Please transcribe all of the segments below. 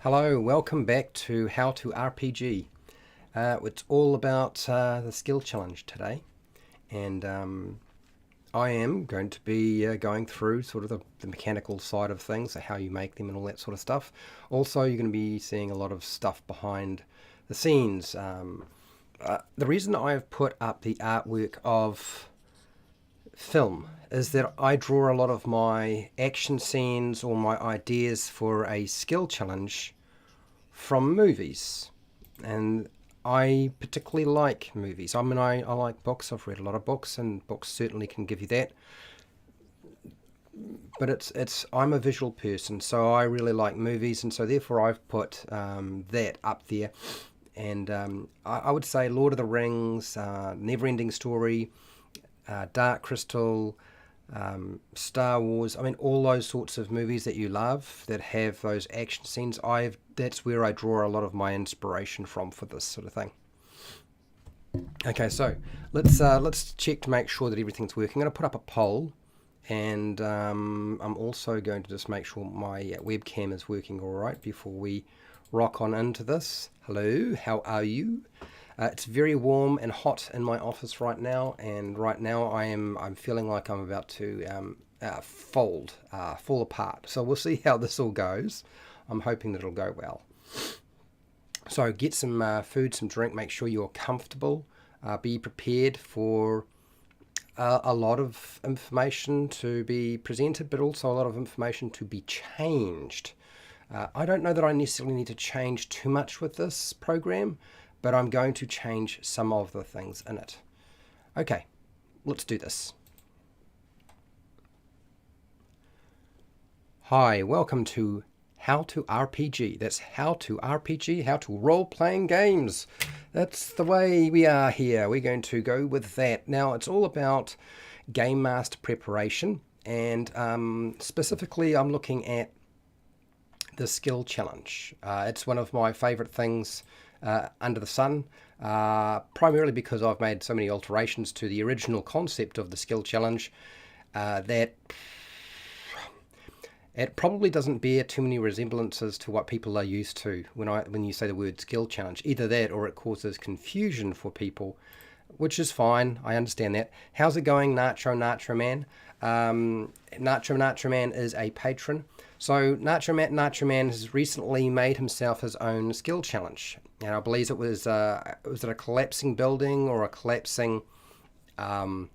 Hello, welcome back to How to RPG. It's all about the skill challenge today, and I am going to be going through sort of the mechanical side of things, so how you make them and all that sort of stuff. Also, you're going to be seeing a lot of stuff behind the scenes. The reason I've put up the artwork of film is that I draw a lot of my action scenes or my ideas for a skill challenge from movies. And I particularly like movies. I mean, I like books. I've read a lot of books, and books certainly can give you that. But it's I'm a visual person, so I really like movies, and so therefore I've put that up there. And I would say Lord of the Rings, Never-Ending Story, Dark Crystal, Star Wars. I mean, all those sorts of movies that you love that have those action scenes. That's where I draw a lot of my inspiration from for this sort of thing. Okay, so let's check to make sure that everything's working. I'm going to put up a poll, and I'm also going to just make sure my webcam is working all right before we rock on into this. Hello, how are you? It's very warm and hot in my office right now, and right now I'm feeling like I'm about to fall apart. So we'll see how this all goes. I'm hoping that it'll go well. So get some food, some drink. Make sure you're comfortable. Be prepared for a lot of information to be presented, but also a lot of information to be changed. I don't know that I necessarily need to change too much with this program, but I'm going to change some of the things in it. Okay, let's do this. Hi, welcome to How to RPG. That's How to RPG, How to Role-Playing Games. That's the way we are here. We're going to go with that. Now, it's all about Game Master preparation, and specifically I'm looking at the skill challenge. It's one of my favorite things under the sun, primarily because I've made so many alterations to the original concept of the skill challenge that it probably doesn't bear too many resemblances to what people are used to when you say the word skill challenge. Either that or it causes confusion for people, which is fine. I understand that. How's it going, Nacho Man? Nacho Man is a patron. So Nacho Man has recently made himself his own skill challenge. And I believe it was it a collapsing building or a collapsing, what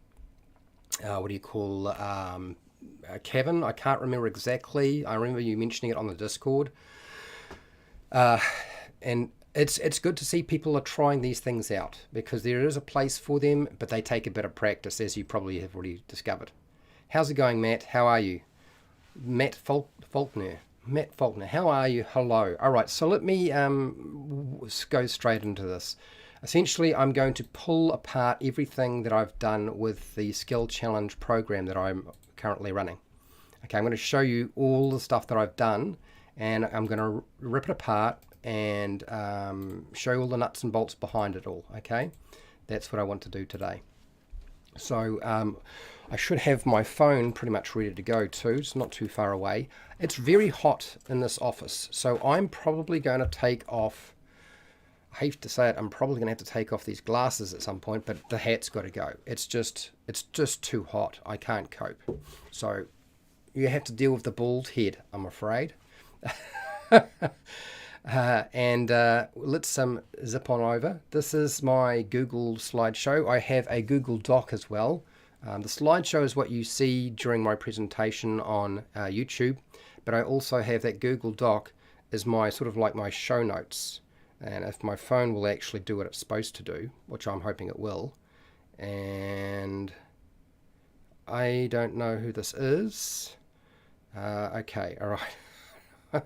do you call, a cabin? I can't remember exactly. I remember you mentioning it on the Discord. And it's good to see people are trying these things out, because there is a place for them, but they take a bit of practice, as you probably have already discovered. How's it going, Matt? How are you? Faulkner. Matt Faulkner, how are you? Hello. All right, so let me go straight into this. Essentially, I'm going to pull apart everything that I've done with the skill challenge program that I'm currently running. Okay, I'm going to show you all the stuff that I've done, and I'm going to rip it apart and show you all the nuts and bolts behind it all. Okay, that's what I want to do today. So I should have my phone pretty much ready to go too. It's not too far away. It's very hot in this office, so I'm probably going to take off, I hate to say it, I'm probably going to have to take off these glasses at some point, but the hat's got to go. It's just too hot. I can't cope. So you have to deal with the bald head, I'm afraid. And let's zip on over. This is my Google slideshow. I have a Google Doc as well. The slideshow is what you see during my presentation on YouTube, but I also have that Google Doc as my sort of like my show notes. And if my phone will actually do what it's supposed to do, which I'm hoping it will, and I don't know who this is. Okay, all right.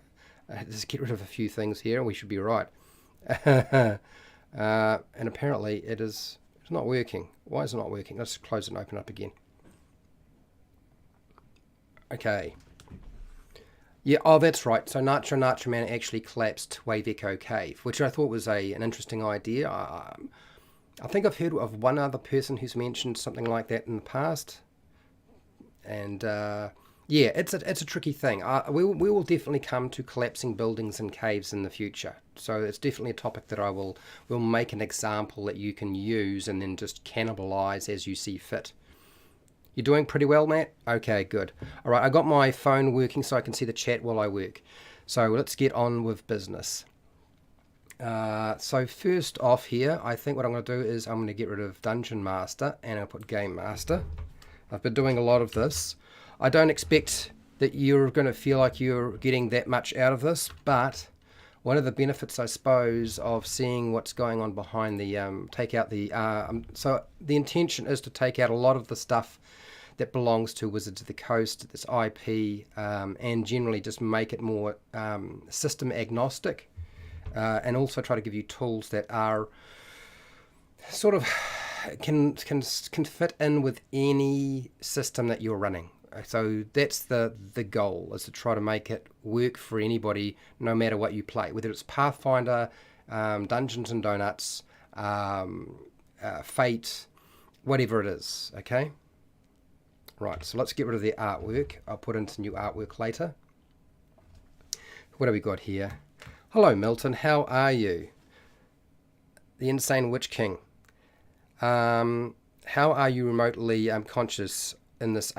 Just get rid of a few things here and we should be right. And apparently it's not working. Why is it not working? Let's close it and open it up again. Okay. Yeah, oh, that's right. So Nacho Man actually collapsed Wave Echo Cave, which I thought was an interesting idea. I think I've heard of one other person who's mentioned something like that in the past. And Yeah, it's a tricky thing. We will definitely come to collapsing buildings and caves in the future. So it's definitely a topic that will make an example that you can use and then just cannibalize as you see fit. You're doing pretty well, Matt? Okay, good. All right, I got my phone working so I can see the chat while I work. So let's get on with business. So first off here, I think what I'm going to do is I'm going to get rid of Dungeon Master and I'll put Game Master. I've been doing a lot of this. I don't expect that you're going to feel like you're getting that much out of this, but one of the benefits, I suppose, of seeing what's going on behind the take out the so the intention is to take out a lot of the stuff that belongs to Wizards of the Coast, this IP, and generally just make it more system agnostic, and also try to give you tools that are sort of can fit in with any system that you're running. So that's the goal, is to try to make it work for anybody, no matter what you play, whether it's Pathfinder, Dungeons and Donuts, Fate, whatever it is. Okay. Right. So let's get rid of the artwork. I'll put in some new artwork later. What have we got here? Hello, Milton. How are you? The Insane Witch King. How are you remotely conscious in this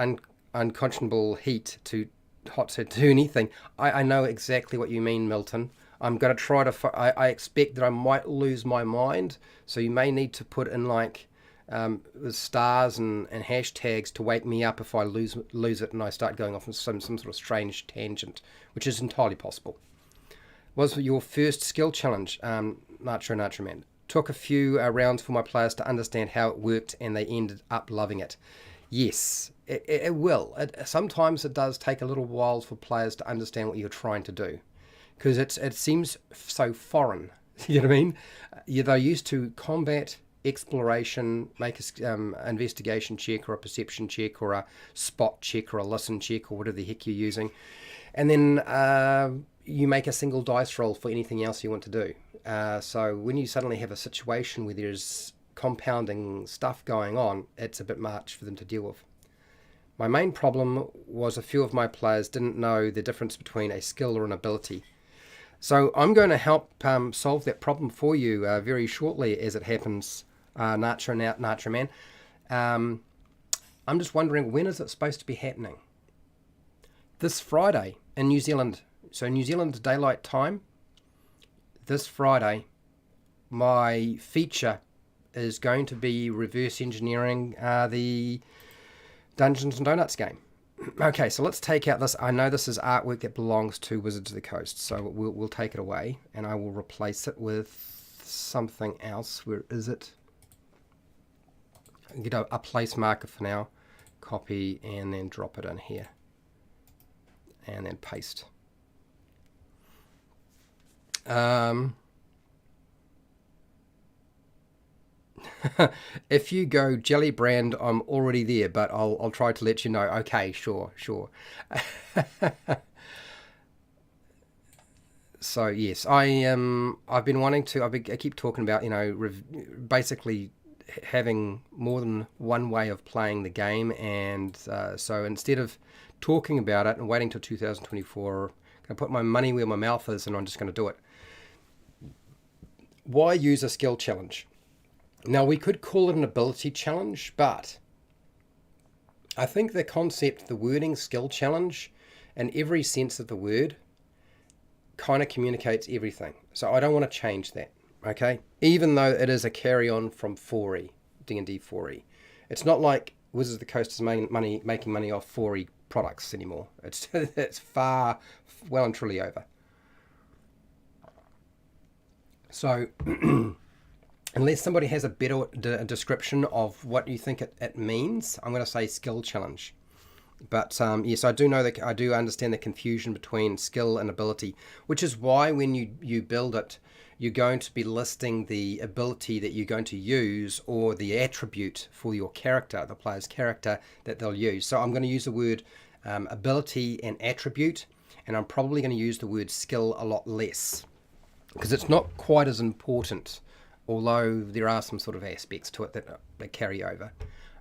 unconscionable heat to do anything? I know exactly what you mean, Milton. I'm going to try to... I expect that I might lose my mind, so you may need to put in like stars and hashtags to wake me up if I lose it and I start going off on some sort of strange tangent, which is entirely possible. Was your first skill challenge, Nacho Man? Took a few rounds for my players to understand how it worked, and they ended up loving it. Yes, it will. Sometimes it does take a little while for players to understand what you're trying to do, because it seems so foreign. You know what I mean? They're used to combat, exploration, make an investigation check or a perception check or a spot check or a listen check or whatever the heck you're using, and then you make a single dice roll for anything else you want to do. So when you suddenly have a situation where there's compounding stuff going on, it's a bit much for them to deal with. My main problem was a few of my players didn't know the difference between a skill or an ability. So I'm going to help solve that problem for you very shortly as it happens, Nacho Man. I'm just wondering, when is it supposed to be happening? This Friday in New Zealand. So New Zealand Daylight Time. This Friday, my feature is going to be reverse engineering the Dungeons and Donuts game. Okay, so let's take out this. I know this is artwork that belongs to Wizards of the Coast, so we'll take it away, and I will replace it with something else. Where is it? Get a place marker for now. Copy, and then drop it in here. And then paste. If you go Jelly Brand, I'm already there, but I'll try to let you know. Okay, sure. So yes, I've been wanting to. I keep talking about, basically having more than one way of playing the game, and so instead of talking about it and waiting till 2024, I'm going to put my money where my mouth is, and I'm just going to do it. Why use a skill challenge? Now, we could call it an ability challenge, but I think the concept, the wording skill challenge, in every sense of the word, kind of communicates everything. So I don't want to change that, okay? Even though it is a carry-on from 4E, D&D 4E. It's not like Wizards of the Coast is making money off 4E products anymore. It's far, well and truly over. So, unless somebody has a better description of what you think it means, I'm going to say skill challenge. But yes, I do know that I do understand the confusion between skill and ability, which is why when you build it, you're going to be listing the ability that you're going to use or the attribute for your character, the player's character, that they'll use. So I'm going to use the word ability and attribute, and I'm probably going to use the word skill a lot less, because it's not quite as important, although there are some sort of aspects to it that carry over.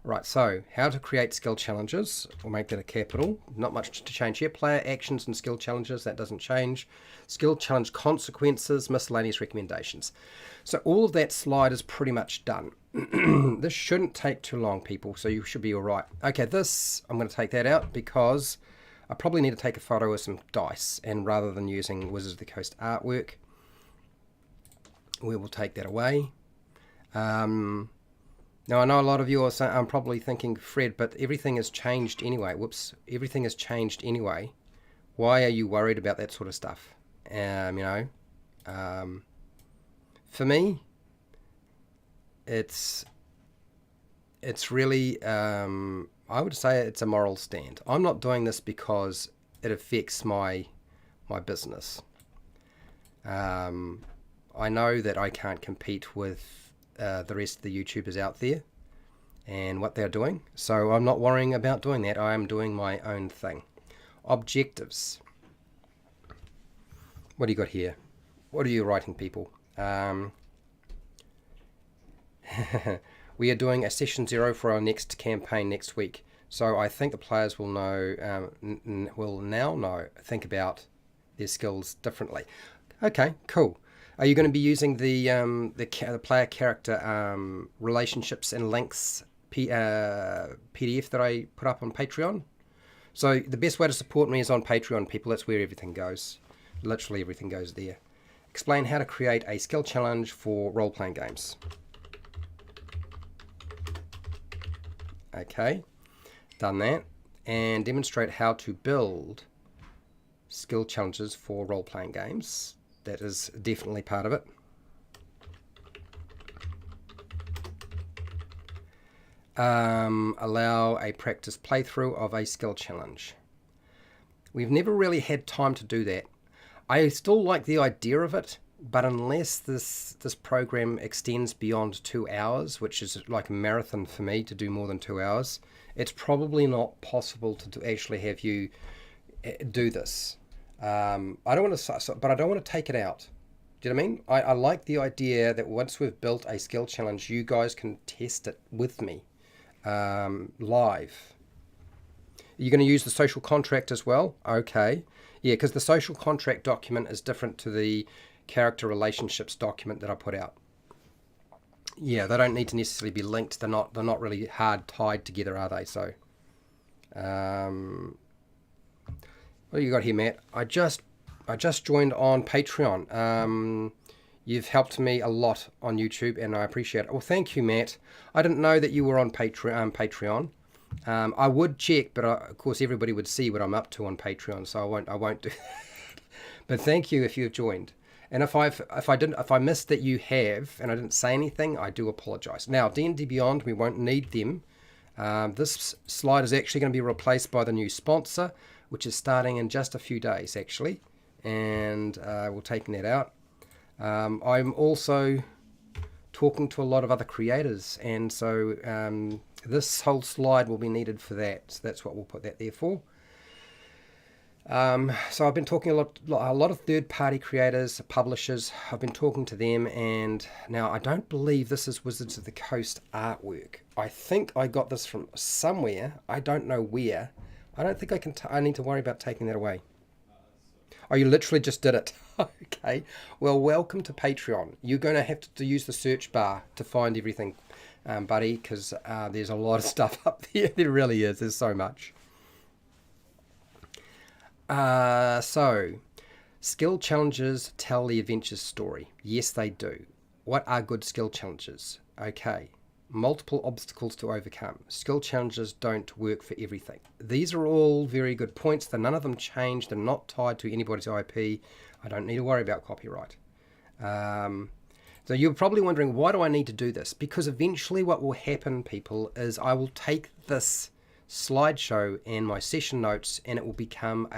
Right, so how to create skill challenges. We'll make that a capital. Not much to change here. Player actions and skill challenges, that doesn't change. Skill challenge consequences, miscellaneous recommendations. So all of that slide is pretty much done. This shouldn't take too long, people, so you should be all right. Okay, this, I'm going to take that out because I probably need to take a photo of some dice, and rather than using Wizards of the Coast artwork, we will take that away. Now, I know a lot of you are saying, I'm probably thinking, Fred, but everything has changed anyway. Whoops, everything has changed anyway. Why are you worried about that sort of stuff? For me, it's really, I would say it's a moral stand. I'm not doing this because it affects my business. I know that I can't compete with the rest of the YouTubers out there and what they're doing, so I'm not worrying about doing that. I am doing my own thing. Objectives. What do you got here? What are you writing, people? We are doing a session 0 for our next campaign next week, so I think the players will know, think about their skills differently. Okay, cool. Are you going to be using the player character relationships and links PDF that I put up on Patreon? So the best way to support me is on Patreon, people. That's where everything goes. Literally everything goes there. Explain how to create a skill challenge for role-playing games. Okay, done that. And demonstrate how to build skill challenges for role-playing games. That is definitely part of it. Allow a practice playthrough of a skill challenge. We've never really had time to do that. I still like the idea of it, but unless this program extends beyond 2 hours, which is like a marathon for me to do more than 2 hours, it's probably not possible to actually have you do this. I don't want to, but I don't want to take it out. Do you know what I mean? I like the idea that once we've built a skill challenge, you guys can test it with me live. You're going to use the social contract as well? Okay. Yeah, because the social contract document is different to the character relationships document that I put out. Yeah, they don't need to necessarily be linked. They're not really hard tied together, are they? So, what do you got here, Matt? I just joined on Patreon. You've helped me a lot on YouTube, and I appreciate it. Well, thank you, Matt. I didn't know that you were on Patreon. I would check, but of course everybody would see what I'm up to on Patreon, so I won't do that. But thank you if you've joined. And if I missed that you have, and I didn't say anything, I do apologise. Now, D&D Beyond, we won't need them. This slide is actually going to be replaced by the new sponsor, which is starting in just a few days, actually. And we're taking that out. I'm also talking to a lot of other creators, and so this whole slide will be needed for that. So that's what we'll put that there for. So I've been talking a lot of third-party creators, publishers. I've been talking to them, and now I don't believe this is Wizards of the Coast artwork. I think I got this from somewhere. I don't know where. I don't think I can. I need to worry about taking that away. Oh, you literally just did it. Okay. Well, welcome to Patreon. You're going to have to use the search bar to find everything, buddy, because there's a lot of stuff up there. There really is. There's so much. So, skill challenges tell the adventure's story. Yes, they do. What are good skill challenges? Okay. Multiple obstacles to overcome. Skill challenges don't work for everything. These are all very good points. None of them change. They're not tied to anybody's IP. I don't need to worry about copyright. So you're probably wondering, why do I need to do this? Because eventually what will happen, people, is I will take this slideshow and my session notes, and it will become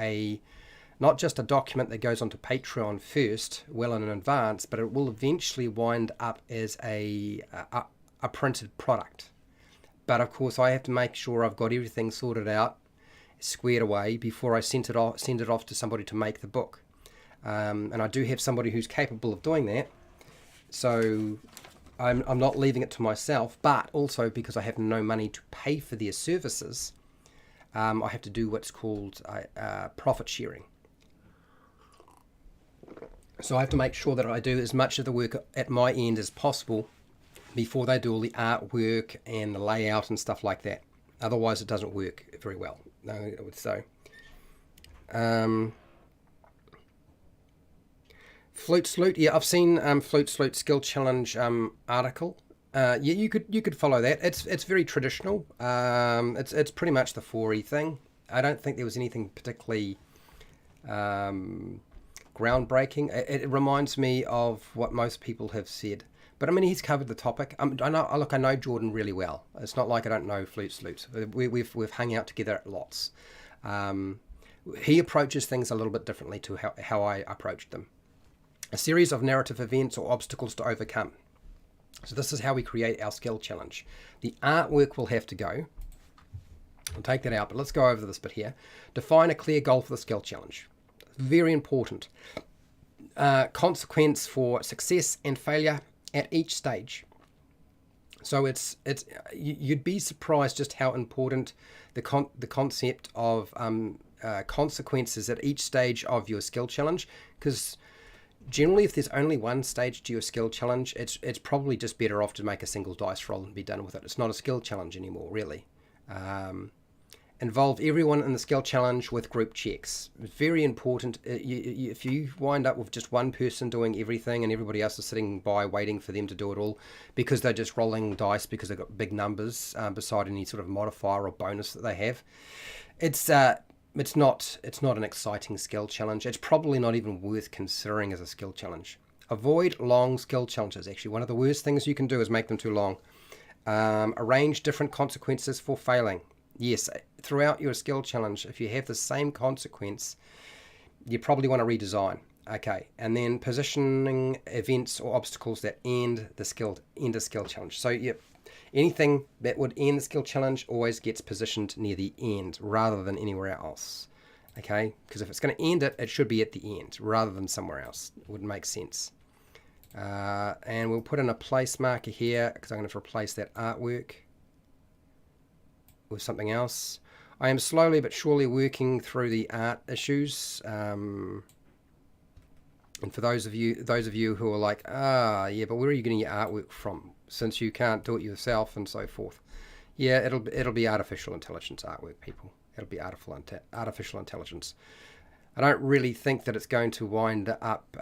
not just a document that goes onto Patreon first, well in advance, but it will eventually wind up as a printed product. But of course I have to make sure I've got everything sorted out, squared away, before I send it off to somebody to make the book. And I do have somebody who's capable of doing that. So I'm not leaving it to myself, but also because I have no money to pay for their services, I have to do what's called profit sharing. So I have to make sure that I do as much of the work at my end as possible before they do all the artwork and the layout and stuff like that. Otherwise, it doesn't work very well. So, Flute Salute, yeah, I've seen Flute Salute Skill Challenge article. Yeah, you could follow that. It's very traditional. It's pretty much the 4E thing. I don't think there was anything particularly groundbreaking. It reminds me of what most people have said. But I mean, he's covered the topic. I know Jordan really well. It's not like I don't know Flute Salute. We've hung out together lots. He approaches things a little bit differently to how I approached them. A series of narrative events or obstacles to overcome. So this is how we create our skill challenge. The artwork will have to go. I'll take that out, but let's go over this bit here. Define a clear goal for the skill challenge. Very important. Consequence for success and failure at each stage. So you'd be surprised just how important the concept of consequences at each stage of your skill challenge, because generally, if there's only one stage to your skill challenge, it's probably just better off to make a single dice roll and be done with it. It's not a skill challenge anymore, really. Involve everyone in the skill challenge with group checks. It's very important. If you wind up with just one person doing everything and everybody else is sitting by waiting for them to do it all because they're just rolling dice because they've got big numbers beside any sort of modifier or bonus that they have, it's not an exciting skill challenge. It's probably not even worth considering as a skill challenge. Avoid long skill challenges. Actually, one of the worst things you can do is make them too long. Arrange different consequences for failing. Yes, throughout your skill challenge, if you have the same consequence, you probably want to redesign. Okay, and then positioning events or obstacles that end a skill challenge. So anything that would end the skill challenge always gets positioned near the end rather than anywhere else. Okay, because if it's going to end it, it should be at the end rather than somewhere else. It wouldn't make sense. And we'll put in a place marker here because I'm going to replace that artwork with something else. I am slowly but surely working through the art issues. And for those of you who are like, yeah, but where are you getting your artwork from? Since you can't do it yourself and so forth. Yeah, it'll be artificial intelligence artwork, people. It'll be artificial intelligence. I don't really think that it's going to wind up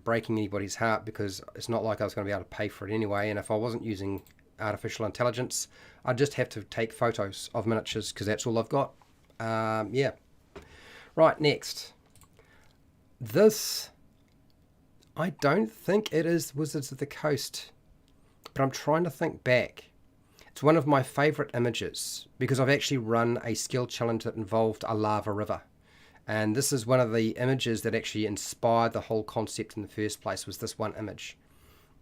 breaking anybody's heart, because it's not like I was going to be able to pay for it anyway. And if I wasn't using artificial intelligence, I'd just have to take photos of miniatures because that's all I've got. Yeah. Right, next. This, I don't think it is Wizards of the Coast, but I'm trying to think back. It's one of my favourite images because I've actually run a skill challenge that involved a lava river. And this is one of the images that actually inspired the whole concept in the first place, was this one image.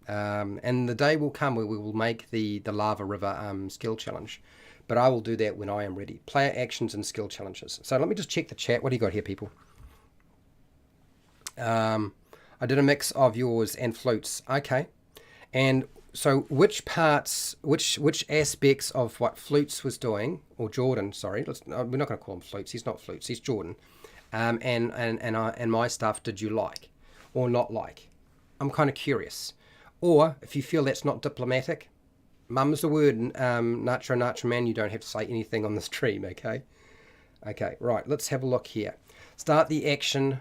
And the day will come where we will make the lava river skill challenge. But I will do that when I am ready. Player actions and skill challenges. So let me just check the chat. What do you got here, people? I did a mix of yours and Flute's. Okay. And so which parts, which aspects of what Flute's was doing, or Jordan, sorry, we're not going to call him Flute's. He's not Flute's. He's Jordan. And my stuff did you like or not like? I'm kind of curious. Or if you feel that's not diplomatic, mum's the word, Nacho man, you don't have to say anything on the stream, okay? Okay, right, let's have a look here. State the action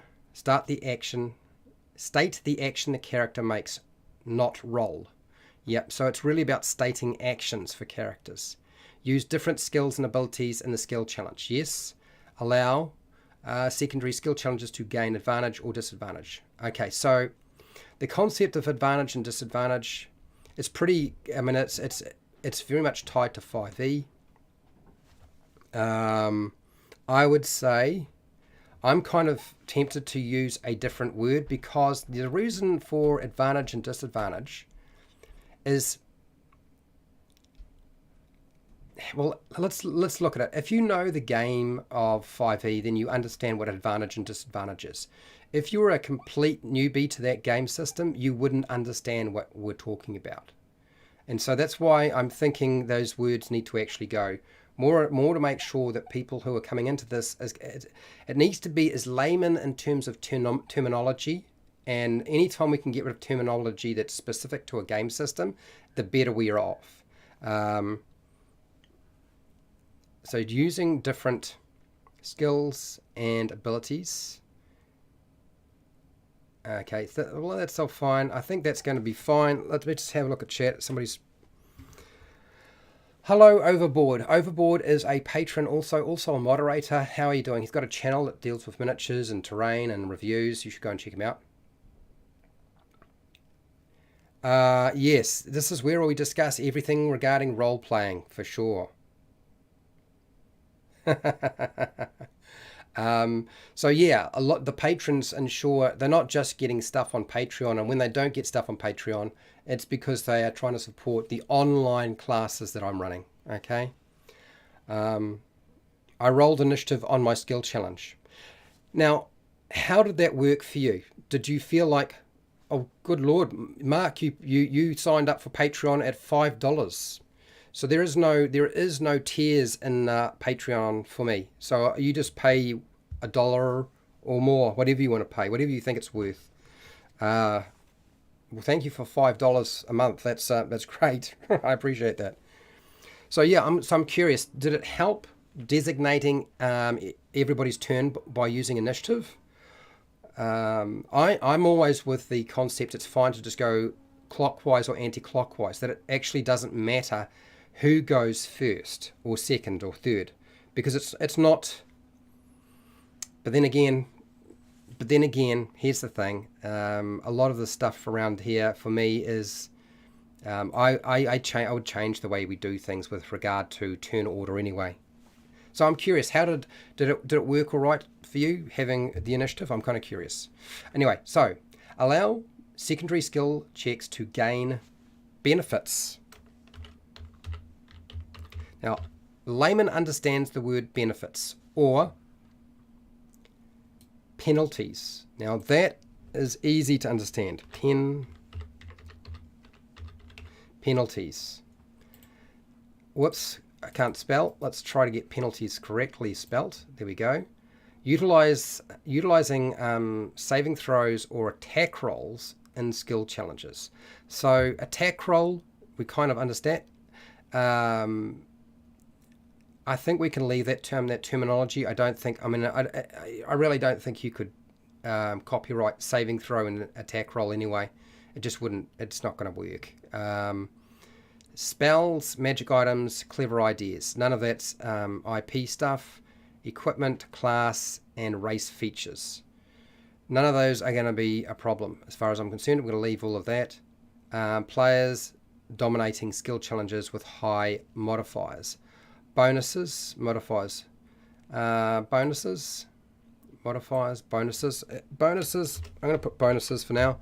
the character makes, not roll. Yep, so it's really about stating actions for characters. Use different skills and abilities in the skill challenge. Yes, allow secondary skill challenges to gain advantage or disadvantage. Okay, so the concept of advantage and disadvantage is pretty, I mean, it's very much tied to 5e. I would say I'm kind of tempted to use a different word, because the reason for advantage and disadvantage is, well, let's look at it. If you know the game of 5e, then you understand what advantage and disadvantage is. If you were a complete newbie to that game system, you wouldn't understand what we're talking about. And so that's why I'm thinking those words need to actually go. More to make sure that people who are coming into this, it needs to be as layman in terms of terminology. And anytime we can get rid of terminology that's specific to a game system, the better we are off. So using different skills and abilities. Okay, well, that's all fine. I think that's going to be fine. Let me just have a look at chat. Somebody's... Hello, Overboard. Overboard is a patron, also a moderator. How are you doing? He's got a channel that deals with miniatures and terrain and reviews. You should go and check him out. Yes, this is where we discuss everything regarding role-playing, for sure. So yeah, the patrons ensure they're not just getting stuff on Patreon, and when they don't get stuff on Patreon, it's because they are trying to support the online classes that I'm running. Okay. I rolled initiative on my skill challenge. Now, how did that work for you? Did you feel like, oh, good Lord, Mark, you signed up for Patreon at $5. So there is no tiers in Patreon for me. So you just pay $1 or more, whatever you want to pay, whatever you think it's worth. Well, thank you for $5 a month. That's great. I appreciate that. So yeah, I'm curious. Did it help designating everybody's turn by using initiative? I'm always with the concept it's fine to just go clockwise or anti-clockwise. That it actually doesn't matter who goes first or second or third, because it's not. But then again, here's the thing. A lot of the stuff around here for me is I would change the way we do things with regard to turn order anyway. So I'm curious, how did it work all right for you having the initiative? I'm kind of curious. Anyway, so allow secondary skill checks to gain benefits. Now, layman understands the word benefits or penalties. Now, that is easy to understand. Penalties. Whoops, I can't spell. Let's try to get penalties correctly spelt. There we go. Utilizing saving throws or attack rolls in skill challenges. So attack roll, we kind of understand. I think we can leave that terminology. I really don't think you could copyright saving throw and attack roll anyway. It just wouldn't. It's not going to work. Spells, magic items, clever ideas. None of that's IP stuff. Equipment, class, and race features. None of those are going to be a problem as far as I'm concerned. I'm going to leave all of that. Players dominating skill challenges with high modifiers. Bonuses, modifiers. Bonuses. I'm going to put bonuses for now.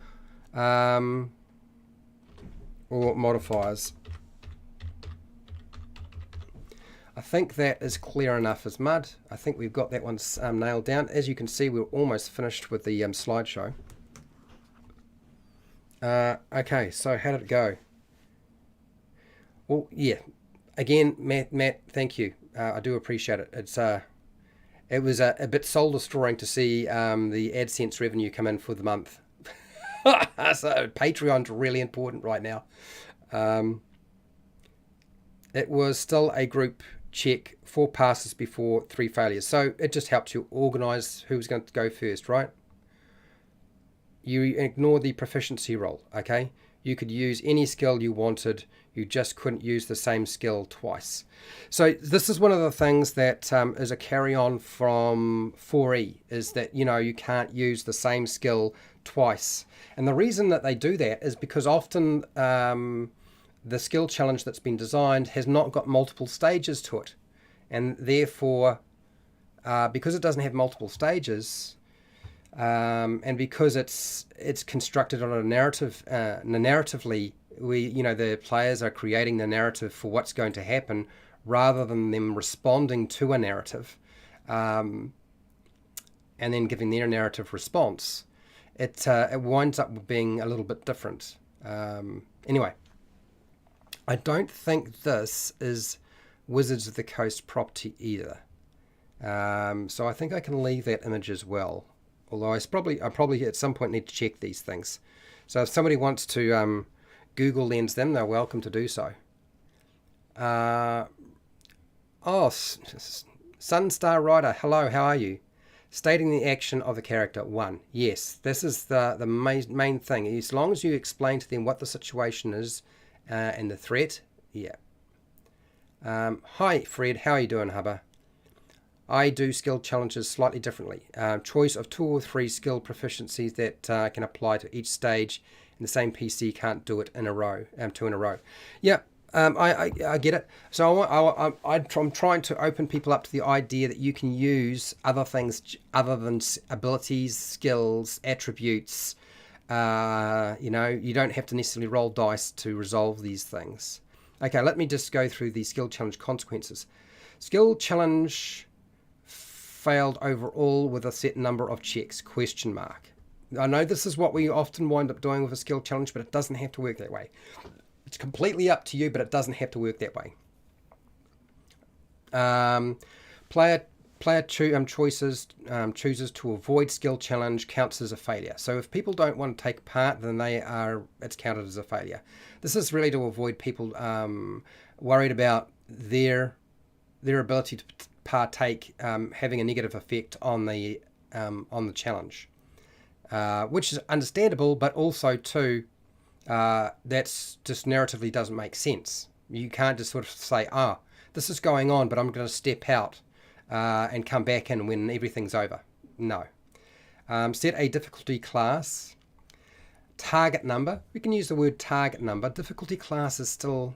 Or modifiers. I think that is clear enough as mud. I think we've got that one nailed down. As you can see, we're almost finished with the slideshow. Okay, so how did it go? Well, yeah. Again, Matt, thank you. I do appreciate it. It was a bit soul destroying to see the AdSense revenue come in for the month. So Patreon's really important right now. It was still a group check, 4 passes before 3 failures. So it just helped you organize who was going to go first, right? You ignore the proficiency roll, okay? You could use any skill you wanted. You just couldn't use the same skill twice. So this is one of the things that is a carry-on from 4E, is that, you can't use the same skill twice. And the reason that they do that is because often the skill challenge that's been designed has not got multiple stages to it. And therefore, because it doesn't have multiple stages, and because it's constructed on a narrative, narratively, the players are creating the narrative for what's going to happen rather than them responding to a narrative, and then giving their narrative response. It winds up being a little bit different. Anyway, I don't think this is Wizards of the Coast property either. So I think I can leave that image as well. Although I probably at some point need to check these things. So if somebody wants to Google Lens them, they're welcome to do so. Sunstar Rider, hello, how are you? Stating the action of the character. 1. Yes, this is the main thing. As long as you explain to them what the situation is and the threat. Yeah. Hi, Fred. How are you doing, Hubba? I do skill challenges slightly differently. Choice of 2 or 3 skill proficiencies that can apply to each stage, and the same PC can't do it in a row, 2 in a row. Yeah, I get it. So I'm trying to open people up to the idea that you can use other things other than abilities, skills, attributes. You don't have to necessarily roll dice to resolve these things. Okay, let me just go through the skill challenge consequences. Skill challenge failed overall with a set number of checks, ? I know this is what we often wind up doing with a skill challenge, but it doesn't have to work that way. It's completely up to you, but it doesn't have to work that way. Player chooses to avoid skill challenge counts as a failure. So if people don't want to take part, then it's counted as a failure. This is really to avoid people worried about their ability to partake having a negative effect on the challenge, which is understandable, but also too that's just narratively doesn't make sense. You can't just sort of say, this is going on, but I'm going to step out and come back in when everything's over. No. Set a difficulty class. Target number. We can use the word target number. Difficulty class is still...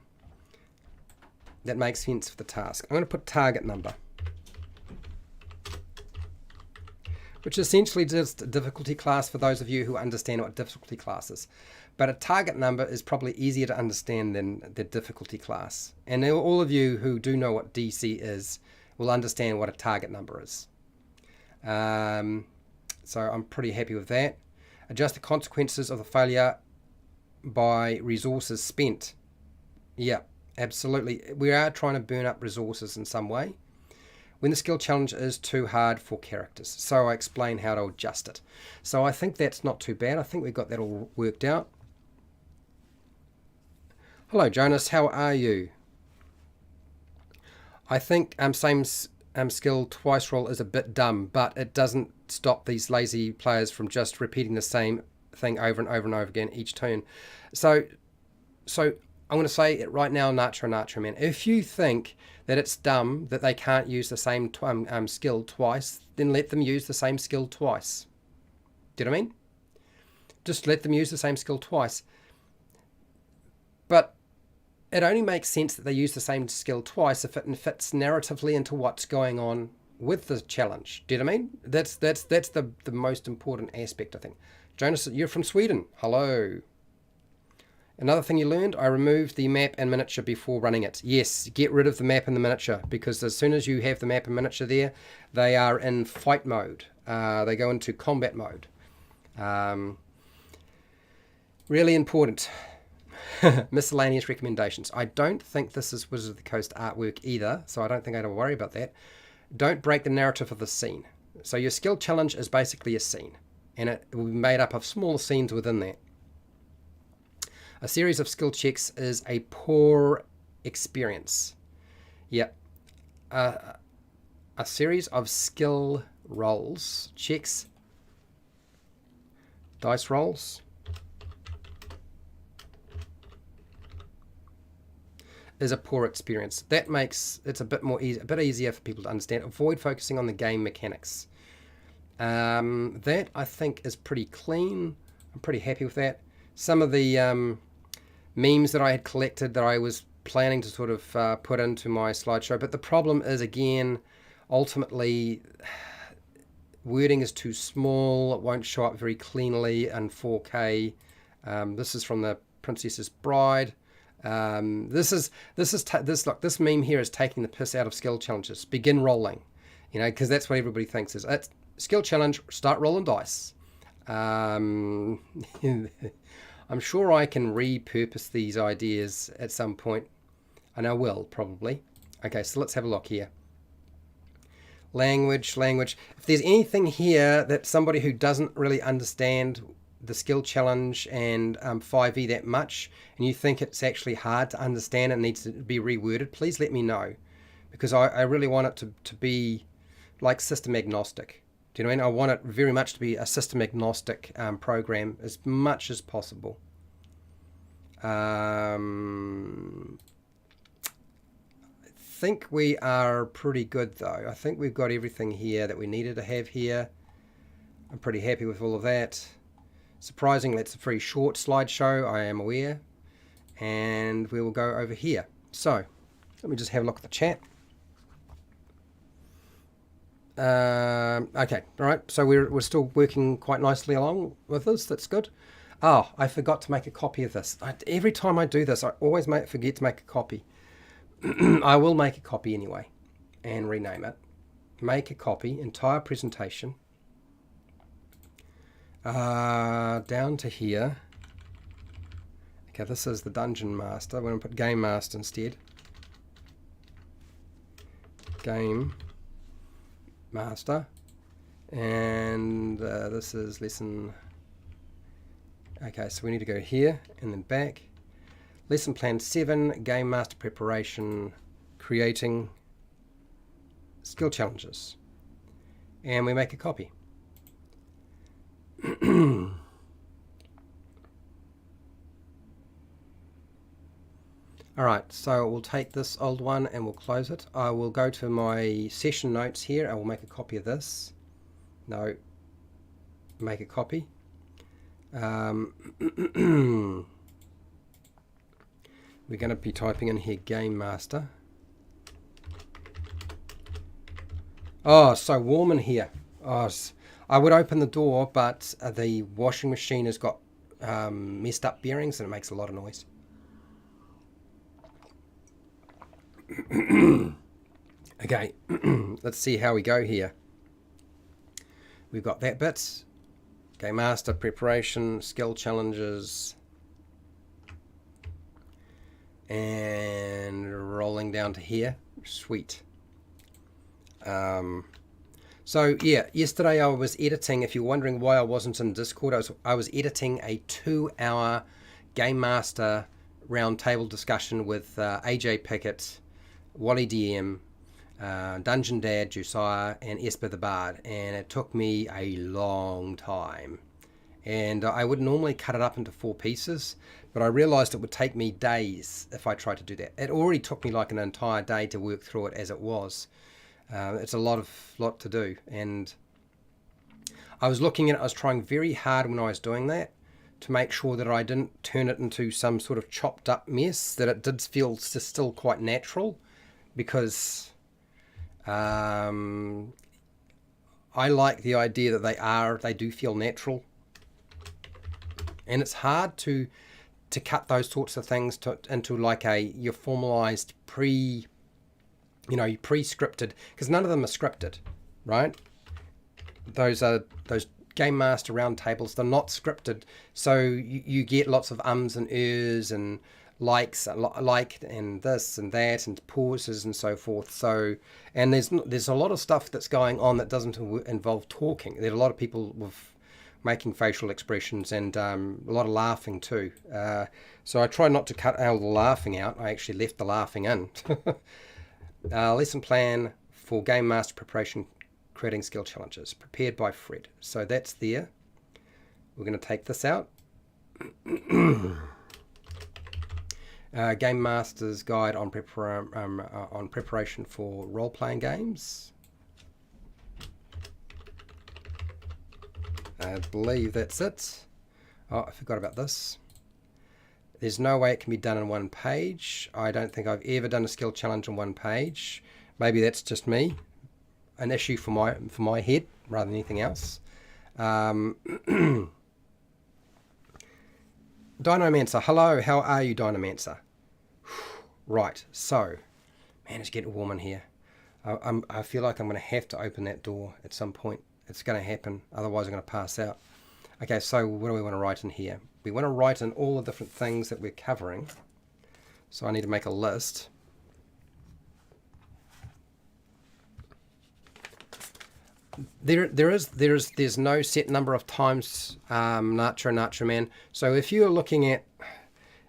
That makes sense for the task. I'm going to put target number, which is essentially just a difficulty class for those of you who understand what difficulty class is. But a target number is probably easier to understand than the difficulty class. And all of you who do know what DC is will understand what a target number is. So I'm pretty happy with that. Adjust the consequences of the failure by resources spent. Yeah, absolutely. We are trying to burn up resources in some way. When the skill challenge is too hard for characters. So I explain how to adjust it. So I think that's not too bad. I think we've got that all worked out. Hello, Jonas. How are you? I think same skill twice roll is a bit dumb, but it doesn't stop these lazy players from just repeating the same thing over and over and over again each turn. So I'm going to say it right now, Nacho Man. If you think that it's dumb that they can't use the same skill twice, then let them use the same skill twice. Do you know what I mean? Just let them use the same skill twice. But it only makes sense that they use the same skill twice if it fits narratively into what's going on with the challenge. Do you know what I mean? That's the most important aspect, I think. Jonas, you're from Sweden. Hello. Another thing you learned, I removed the map and miniature before running it. Yes, get rid of the map and the miniature, because as soon as you have the map and miniature there, they are in fight mode. They go into combat mode. Really important. Miscellaneous recommendations. I don't think this is Wizards of the Coast artwork either, so I don't think I have to worry about that. Don't break the narrative of the scene. So your skill challenge is basically a scene, and it will be made up of smaller scenes within that. A series of skill checks is a poor experience. Yep. A series of skill rolls, checks, dice rolls, is a poor experience. That makes it a bit easier for people to understand. Avoid focusing on the game mechanics. That I think is pretty clean. I'm pretty happy with that. Some of the memes that I had collected that I was planning to sort of put into my slideshow, but the problem is, again, ultimately wording is too small. It won't show up very cleanly in 4K. This is from the Princess's Bride. This meme here is taking the piss out of skill challenges. Begin rolling, because that's what everybody thinks is it. Skill challenge, start rolling dice. I'm sure I can repurpose these ideas at some point, and I will probably. Okay, so let's have a look here. Language. If there's anything here that somebody who doesn't really understand the skill challenge and 5e that much, and you think it's actually hard to understand and needs to be reworded, please let me know, because I really want it to be like system agnostic. Do you know what I mean? I want it very much to be a system agnostic program as much as possible. I think we are pretty good though. I think we've got everything here that we needed to have here. I'm pretty happy with all of that. Surprisingly, it's a pretty short slideshow, I am aware. And we will go over here. So, let me just have a look at the chat. Okay, all right, so we're still working quite nicely along with this. That's good. Oh, I forgot to make a copy of this. Every time I do this, I always forget to make a copy. I will make a copy anyway and rename it. Make a copy, entire presentation. Down to here. Okay, this is the Dungeon Master. We're going to put Game Master instead. Game Master. And this is lesson. Okay, so we need to go here and then back. Lesson plan 7, Game Master preparation, creating skill challenges. And we make a copy. Alright, so we'll take this old one and we'll close it. I will go to my session notes here. I will make a copy of this. No, make a copy. We're going to be typing in here Game Master. Oh, so warm in here. Oh, I would open the door, but the washing machine has got messed up bearings and it makes a lot of noise. Okay, let's see how we go here. We've got that bit. Game Master preparation, skill challenges. And rolling down to here. Sweet. So yeah, yesterday I was editing. If you're wondering why I wasn't in Discord, I was editing a 2-hour Game Master roundtable discussion with AJ Pickett, Wally DM, Dungeon Dad, Josiah, and Esper the Bard, and it took me a long time. And I would normally cut it up into 4 pieces, but I realized it would take me days if I tried to do that. It already took me like an entire day to work through it as it was. It's a lot to do, and I was looking at it, I was trying very hard when I was doing that to make sure that I didn't turn it into some sort of chopped up mess, that it did feel still quite natural, because I like the idea that they do feel natural. And it's hard to cut those sorts of things into like your formalized pre-scripted, because none of them are scripted, right? Those Game Master roundtables, they're not scripted, so you get lots of ums and ers and likes, and this and that and pauses and so forth. So, and there's a lot of stuff that's going on that doesn't involve talking. There are a lot of people with making facial expressions and a lot of laughing too. So I try not to cut all the laughing out. I actually left the laughing in. Lesson plan for Game Master preparation, creating skill challenges, prepared by Fred. So that's there. We're going to take this out. Game Master's Guide on preparation for role-playing games. I believe that's it. Oh, I forgot about this. There's no way it can be done in one page. I don't think I've ever done a skill challenge in one page. Maybe that's just me. An issue for my head rather than anything else. Dinomancer, hello, how are you, Dinomancer? Right, so, man, it's getting warm in here. I feel like I'm going to have to open that door at some point. It's going to happen, otherwise I'm going to pass out. Okay, so what do we want to write in here? We want to write in all the different things that we're covering. So I need to make a list. There's no set number of times Nacho Man. So if you're looking at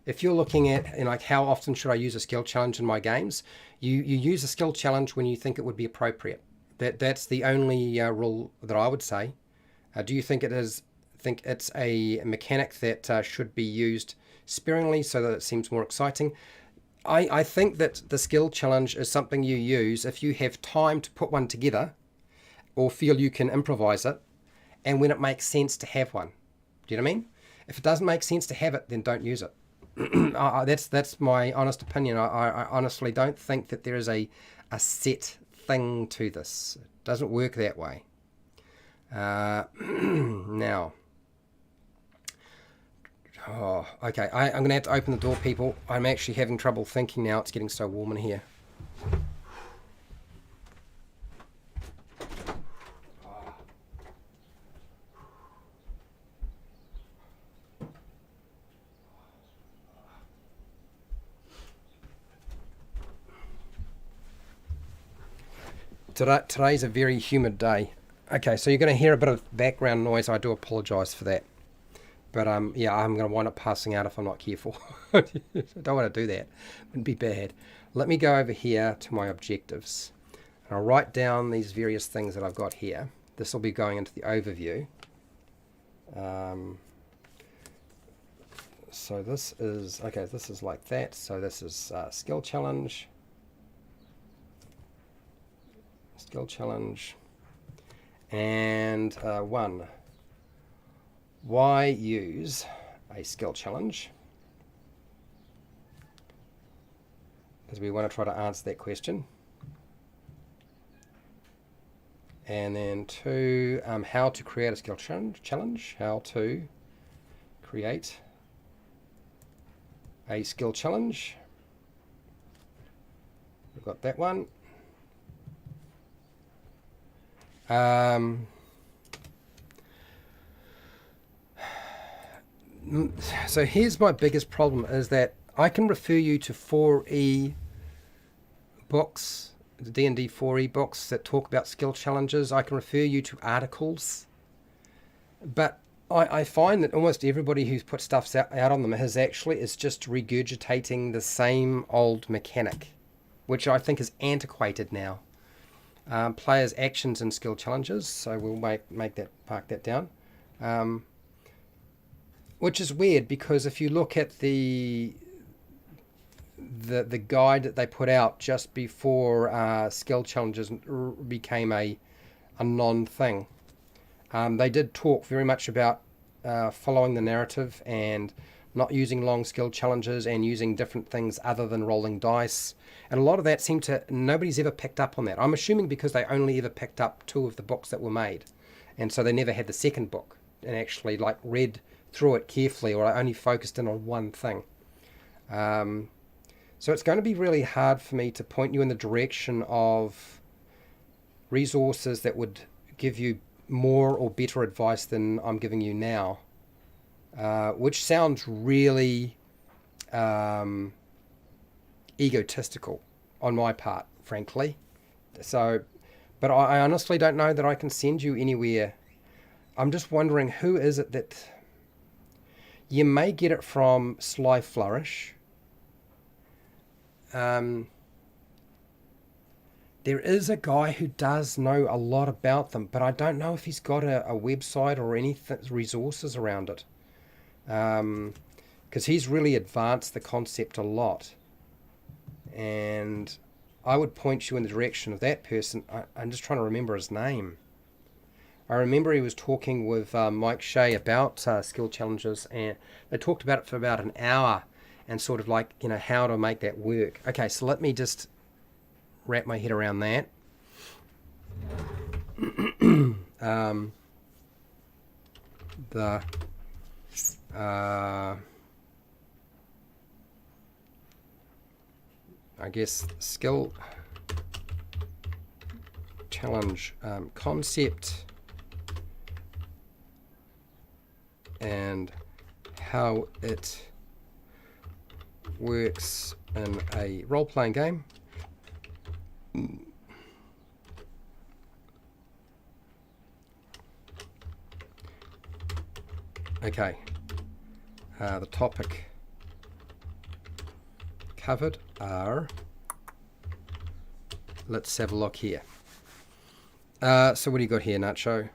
like how often should I use a skill challenge in my games, you use a skill challenge when you think it would be appropriate. That's the only rule that I would say. Do you think it's a mechanic that should be used sparingly so that it seems more exciting? I think that the skill challenge is something you use if you have time to put one together or feel you can improvise it, and when it makes sense to have one. Do you know what I mean? If it doesn't make sense to have it, then don't use it. That's my honest opinion. I honestly don't think that there is a set thing to this. It doesn't work that way. Now, okay, I'm going to have to open the door, people. I'm actually having trouble thinking now. It's getting so warm in here. Today's a very humid day. Okay, so you're going to hear a bit of background noise. I do apologise for that. But yeah, I'm going to wind up passing out if I'm not careful. I don't want to do that. It would be bad. Let me go over here to my objectives. And I'll write down these various things that I've got here. This will be going into the overview. So this is like that. So this is skill challenge. Skill challenge. And 1. Why use a skill challenge? Because we want to try to answer that question. And then 2, how to create a skill challenge. How to create a skill challenge. We've got that one. So here's my biggest problem, is that I can refer you to 4E books, the D&D 4E books that talk about skill challenges. I can refer you to articles, but I find that almost everybody who's put stuff out on them is just regurgitating the same old mechanic, which I think is antiquated now. Players' actions and skill challenges. So we'll park that down. Which is weird, because if you look at the guide that they put out just before skill challenges became a non-thing, they did talk very much about following the narrative and not using long skill challenges and using different things other than rolling dice. And a lot of that nobody's ever picked up on that. I'm assuming because they only ever picked up 2 of the books that were made. And so they never had the second book and actually read through it carefully, or I only focused in on one thing. So it's going to be really hard for me to point you in the direction of resources that would give you more or better advice than I'm giving you now, which sounds really egotistical on my part, frankly. So, but I honestly don't know that I can send you anywhere. I'm just wondering, who is it that... You may get it from Sly Flourish. There is a guy who does know a lot about them, but I don't know if he's got a website or any resources around it. Because he's really advanced the concept a lot. And I would point you in the direction of that person. I'm just trying to remember his name. I remember he was talking with Mike Shea about skill challenges, and they talked about it for about an hour and sort of how to make that work. Okay, so let me just wrap my head around that. I guess skill challenge concept and how it works in a role-playing game. Okay, the topic covered are, let's have a look here. So what do you got here, Nacho?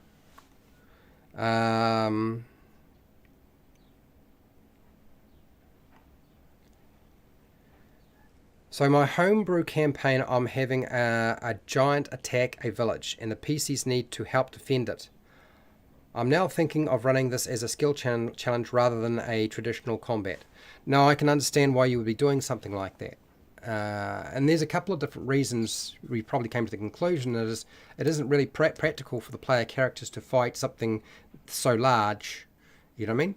So my homebrew campaign, I'm having a giant attack a village, and the PCs need to help defend it. I'm now thinking of running this as a skill challenge rather than a traditional combat. Now, I can understand why you would be doing something like that. And there's a couple of different reasons we probably came to the conclusion that it isn't really practical for the player characters to fight something so large, you know what I mean?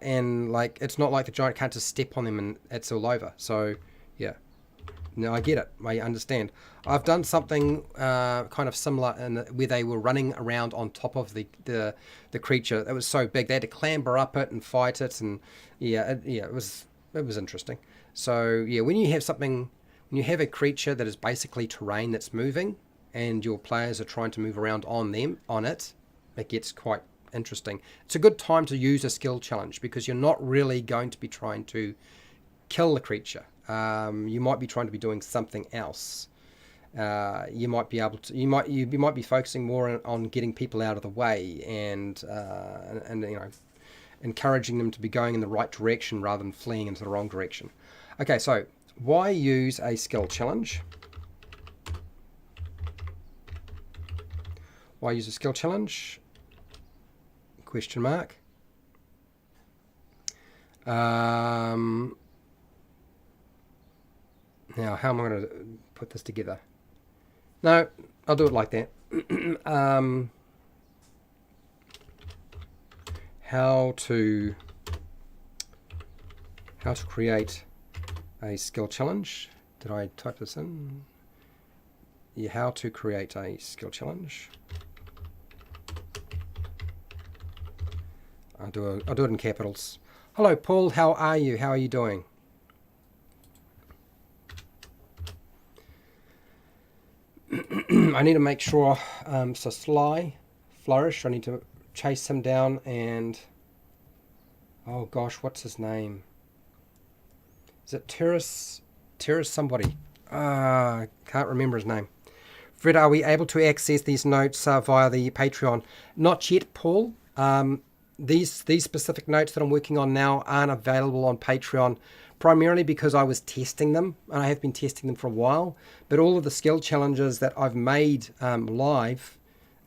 And like, it's not like the giant can't just step on them and it's all over. So, yeah. No, I get it. I understand. I've done something kind of similar where they were running around on top of the creature. It was so big they had to clamber up it and fight it, and it was interesting. So yeah, when you have a creature that is basically terrain that's moving, and your players are trying to move around on it gets quite interesting. It's a good time to use a skill challenge because you're not really going to be trying to kill the creature. You might be trying to be doing something else. You might be able to. You might be focusing more on getting people out of the way and encouraging them to be going in the right direction rather than fleeing into the wrong direction. Okay, so why use a skill challenge? Why use a skill challenge? Question mark. Now, how am I going to put this together? No, I'll do it like that. How to create a skill challenge. Did I type this in? Yeah, how to create a skill challenge. I'll do it in capitals. Hello, Paul. How are you? How are you doing? I need to make sure, so Sly, Flourish, I need to chase him down and, oh gosh, what's his name? Is it Terrace somebody? Can't remember his name. Fred, are we able to access these notes via the Patreon? Not yet, Paul. These specific notes that I'm working on now aren't available on Patreon, primarily because I was testing them, and I have been testing them for a while. But all of the skill challenges that I've made live,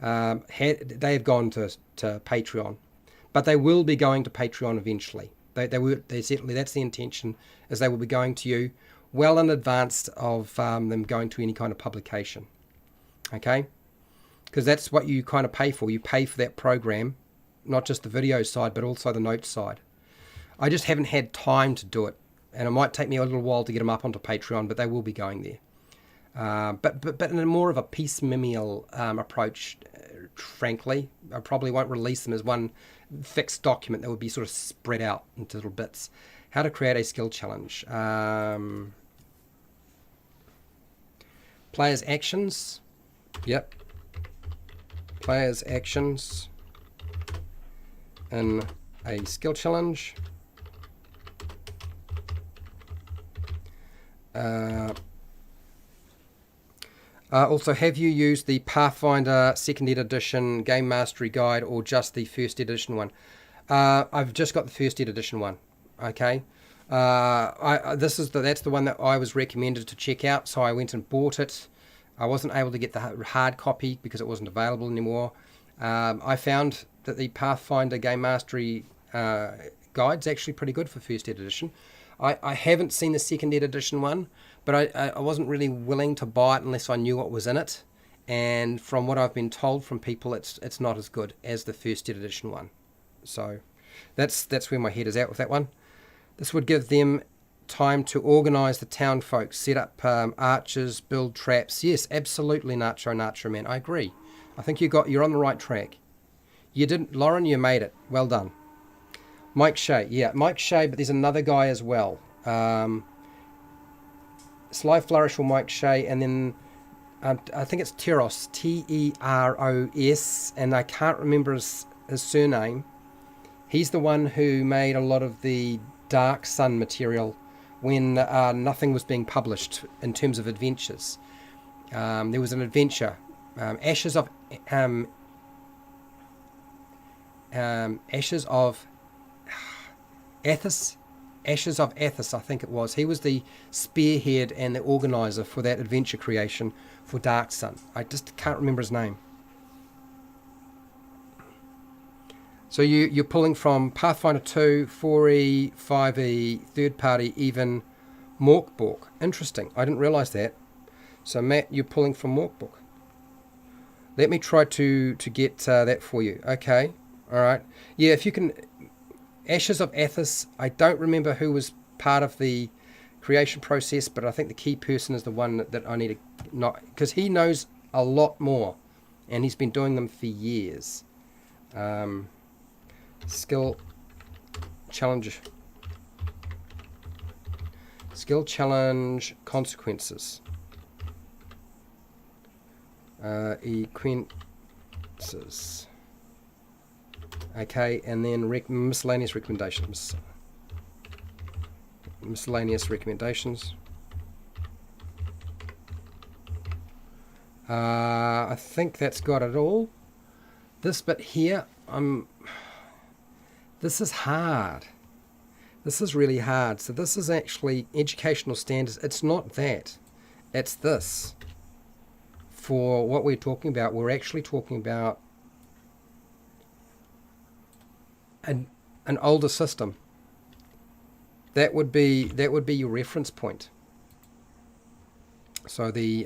they have gone to Patreon. But they will be going to Patreon eventually. They certainly, that's the intention, is they will be going to you well in advance of them going to any kind of publication. Okay? Because that's what you kind of pay for. You pay for that program, not just the video side, but also the notes side. I just haven't had time to do it. And it might take me a little while to get them up onto Patreon, but they will be going there. But in a more of a piecemeal approach, frankly, I probably won't release them as one fixed document. That would be sort of spread out into little bits. How to create a skill challenge. Players' actions. Yep. Players' actions in a skill challenge. Also, have you used the Pathfinder 2nd edition Game Mastery Guide or just the 1st edition one? I've just got the 1st edition one. Okay, that's the one that I was recommended to check out, so I went and bought it. I wasn't able to get the hard copy because it wasn't available anymore. I found that the Pathfinder Game Mastery Guide's actually pretty good for 1st edition. I haven't seen the 2nd edition one, but I wasn't really willing to buy it unless I knew what was in it. And from what I've been told from people, it's not as good as the 1st edition one. So that's where my head is at with that one. This would give them time to organise the town folks, set up archers, build traps. Yes, absolutely, Nacho man. I agree. I think you're on the right track. You didn't, Lauren. You made it. Well done. Mike Shea, yeah, Mike Shea, but there's another guy as well. Sly Flourish or Mike Shea, and then I think it's Teros, Teros, and I can't remember his surname. He's the one who made a lot of the Dark Sun material when nothing was being published in terms of adventures. There was an adventure, Ashes of Athos. Ashes of Athos, I think it was. He was the spearhead and the organizer for that adventure creation for Dark Sun. I just can't remember his name. So you're pulling from Pathfinder 2, 4E, 5E, third party, even Morkbork. Interesting. I didn't realise that. So Matt, you're pulling from Morkbork. Let me try to get that for you. Okay. All right. Yeah, if you can... Ashes of Athos, I don't remember who was part of the creation process, but I think the key person is the one that I need to not, because he knows a lot more, and he's been doing them for years. Skill challenge consequences. Equences. Okay, and then miscellaneous recommendations. Miscellaneous recommendations. I think that's got it all. This bit here, this is hard. This is really hard. So this is actually educational standards. It's not that. It's this. For what we're talking about, we're actually talking about an older system. That would be your reference point. So the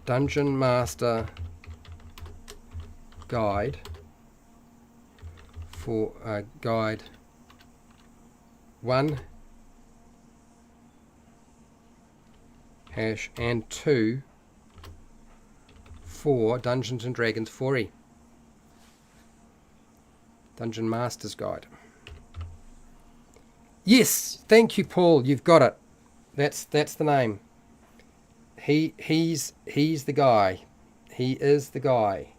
Dungeon Master Guide for Guide 1 hash and 2 for Dungeons and Dragons 4E. Dungeon Master's Guide. Yes, thank you, Paul. You've got it. That's the name. He's the guy. He is the guy.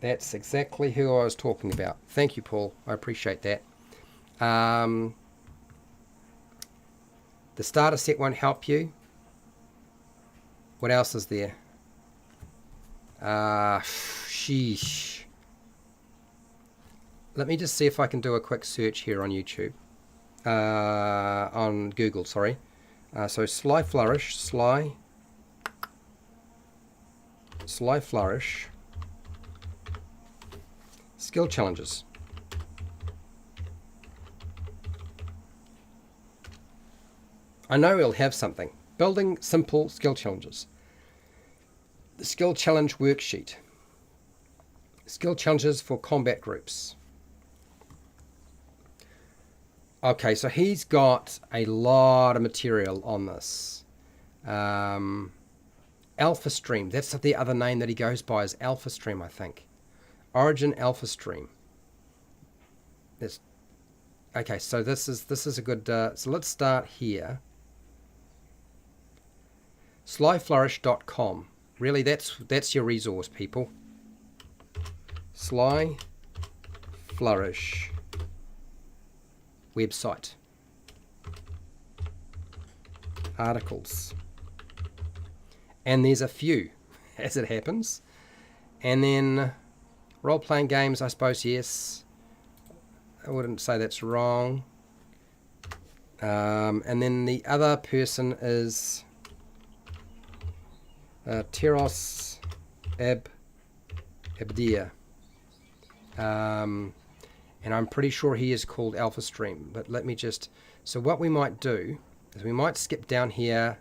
That's exactly who I was talking about. Thank you, Paul. I appreciate that. The starter set won't help you. What else is there? Sheesh. Let me just see if I can do a quick search here on YouTube. On Google, sorry. So Sly Flourish, Sly Flourish, skill challenges. I know he'll have something. Building simple skill challenges. The skill challenge worksheet. Skill challenges for combat groups. Okay, so he's got a lot of material on this. Alpha Stream, that's the other name that he goes by, is Alpha Stream, I think. Origin Alpha Stream. That's okay. So this is a good. So let's start here. Slyflourish.com. Really, that's your resource, people. Sly Flourish website. Articles. And there's a few, as it happens. And then role-playing games, I suppose, yes. I wouldn't say that's wrong. And then the other person is Teros Abdia. And I'm pretty sure he is called Alpha Stream. But let me just... So what we might do is we might skip down here.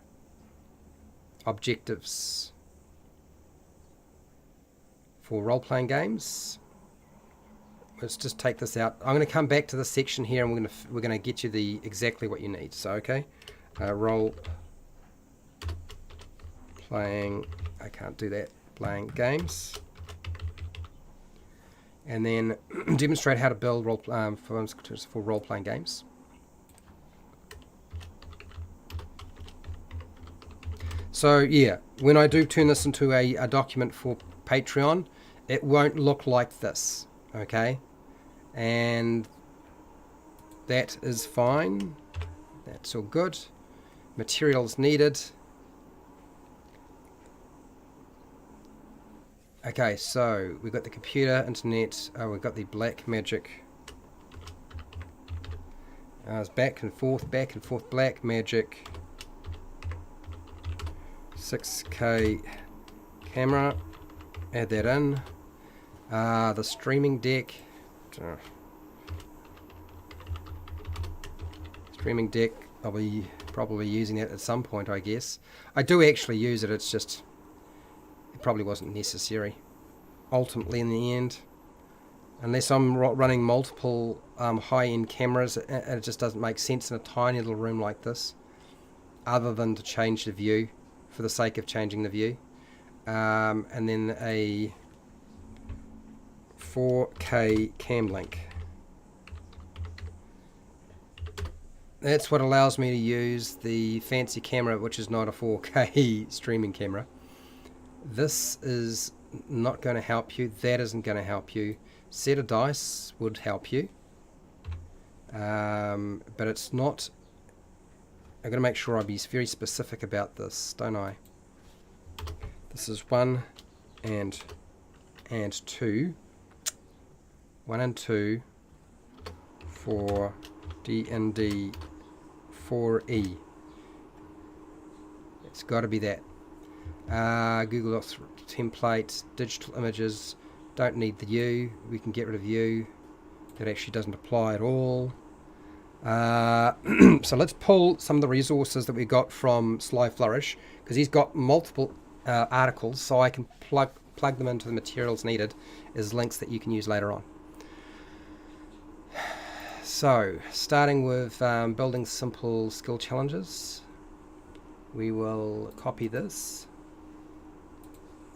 Objectives for role-playing games. Let's just take this out. I'm going to come back to this section here, and we're going to get you the exactly what you need. So okay, role-playing. I can't do that. Playing games. and then demonstrate how to build for role-playing games. So yeah, when I do turn this into a document for Patreon, it won't look like this, okay? And that is fine. That's all good. Materials needed. Okay, so we've got the computer, internet, we've got the black magic. It's back and forth, black magic. 6K camera, add that in. The streaming deck. Streaming deck, I'll be probably using it at some point, I guess. I do actually use it, it's just, it probably wasn't necessary, ultimately, in the end. Unless I'm running multiple high-end cameras, and it just doesn't make sense in a tiny little room like this, other than to change the view, for the sake of changing the view. And then a 4K cam link. That's what allows me to use the fancy camera, which is not a 4K streaming camera. This is not going to help you. That isn't going to help you. Set of dice would help you. But it's not. I've got to make sure I be very specific about this, don't I? This is 1 and 2. 1 and 2 for D&D 4E. It's got to be that. Google Docs templates, digital images, don't need the U. We can get rid of U. That actually doesn't apply at all. So let's pull some of the resources that we got from Sly Flourish, because he's got multiple articles, so I can plug them into the materials needed as links that you can use later on. So, starting with building simple skill challenges, we will copy this.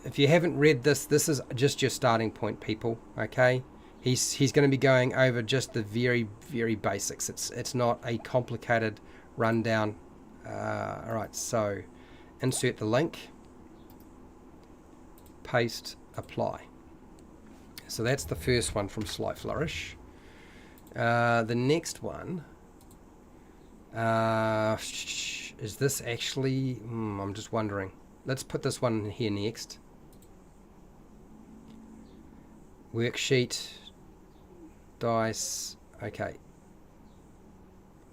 If you haven't read this, this is just your starting point, people, okay? He's going to be going over just the very, very basics. It's not a complicated rundown. Alright, so insert the link, paste, apply. So that's the first one from Sly Flourish. The next one, is this actually, I'm just wondering. Let's put this one in here next. Worksheet, dice, okay.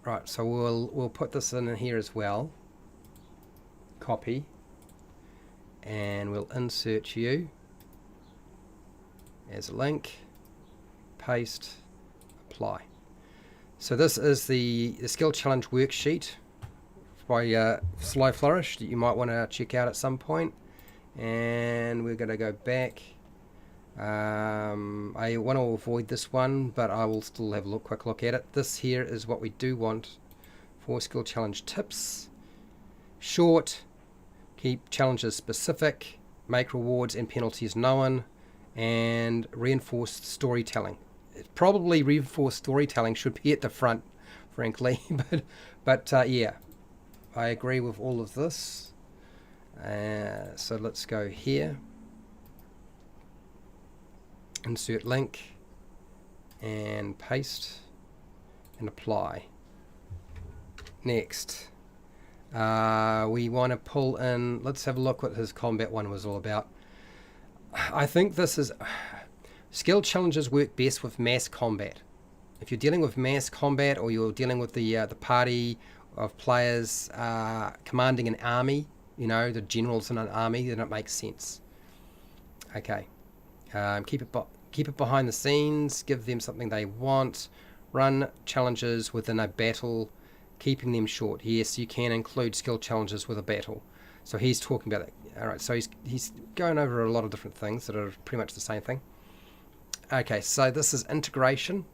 Right, so we'll put this in here as well. Copy. And we'll insert you as a link, paste, apply. So this is the skill challenge worksheet by Sly Flourish that you might want to check out at some point. And we're going to go back. I want to avoid this one, but I will still have a quick look at it. This here is what we do want for skill challenge tips. Short, keep challenges specific, make rewards and penalties known, and reinforced storytelling. Probably reinforced storytelling should be at the front, frankly, but yeah, I agree with all of this. So let's go here, insert link, and paste, and apply. Next, we want to pull in, let's have a look what his combat one was all about. I think this is, skill challenges work best with mass combat. If you're dealing with mass combat, or you're dealing with the party of players commanding an army, you know, the generals in an army, then it makes sense. Okay, keep it behind the scenes, give them something they want, run challenges within a battle, keeping them short. Yes, you can include skill challenges with a battle. So he's talking about it. All right, so he's going over a lot of different things that are pretty much the same thing. Okay, so this is integration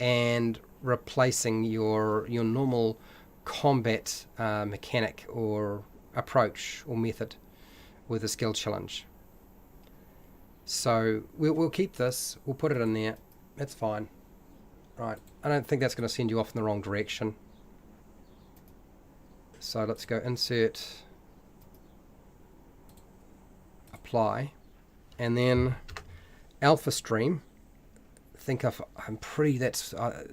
and replacing your normal combat mechanic or approach or method with a skill challenge. So we'll keep this. We'll put it in there. That's fine. Right. I don't think that's going to send you off in the wrong direction. So let's go insert, apply, and then alpha stream. I'm pretty. That's. I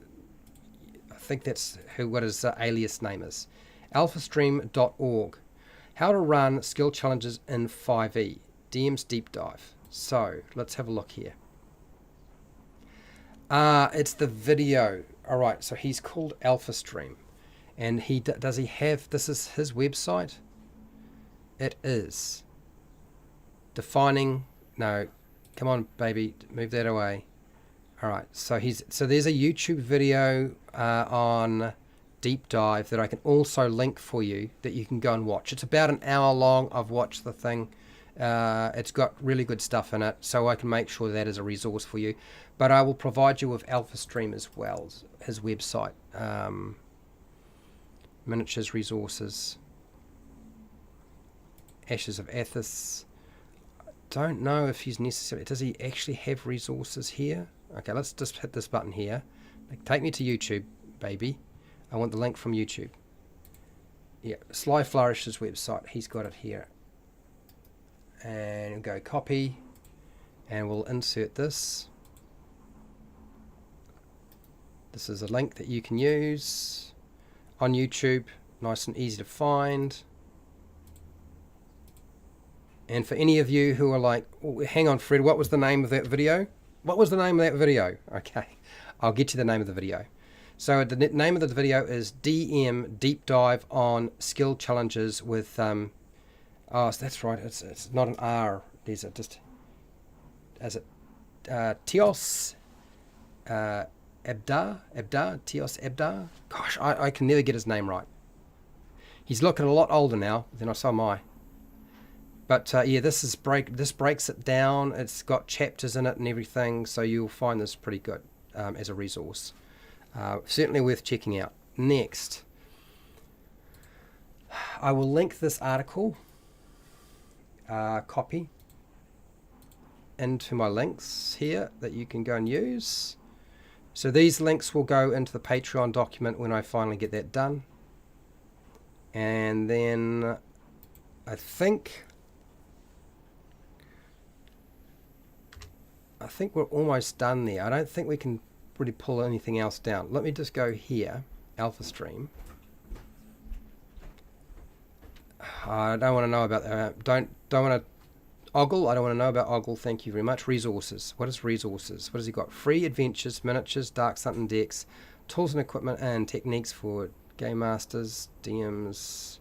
think that's what his alias name is. alphastream.org. How to run skill challenges in 5e. DM's deep dive. So let's have a look here. It's the video. All right. So he's called AlphaStream, and does he have? This is his website. It is. Defining. No, come on, baby, move that away. All right. So there's a YouTube video on deep dive that I can also link for you that you can go and watch. It's about an hour long. I've watched the thing. It's got really good stuff in it, so I can make sure that is a resource for you. But I will provide you with AlphaStream as well, his website. Miniatures resources. Ashes of Athos. Don't know if he's necessary. Does he actually have resources here? Okay, let's just hit this button here. Take me to YouTube, baby. I want the link from YouTube. Yeah, Sly Flourish's website. He's got it here. And we'll go copy, and we'll insert this. This is a link that you can use on YouTube. Nice and easy to find. And for any of you who are like, oh, hang on, Fred, what was the name of that video? What was the name of that video? Okay, I'll get you the name of the video. So the name of the video is DM Deep Dive on Skill Challenges with, oh, that's right, it's not an R. There's a just, as it, Tios Tios Ebdar. Gosh, I can never get his name right. He's looking a lot older now than so am I. But yeah, this breaks it down. It's got chapters in it and everything, so you'll find this pretty good as a resource. Certainly worth checking out. Next, I will link this article, copy, into my links here that you can go and use. So these links will go into the Patreon document when I finally get that done. And then I think we're almost done there. I don't think we can really pull anything else down. Let me just go here, AlphaStream. I don't want to know about don't want to Ogle. I don't want to know about Ogle. Thank you very much. Resources. What is resources? What has he got? Free adventures, miniatures, dark hunting decks, tools and equipment, and techniques for game masters, DMs,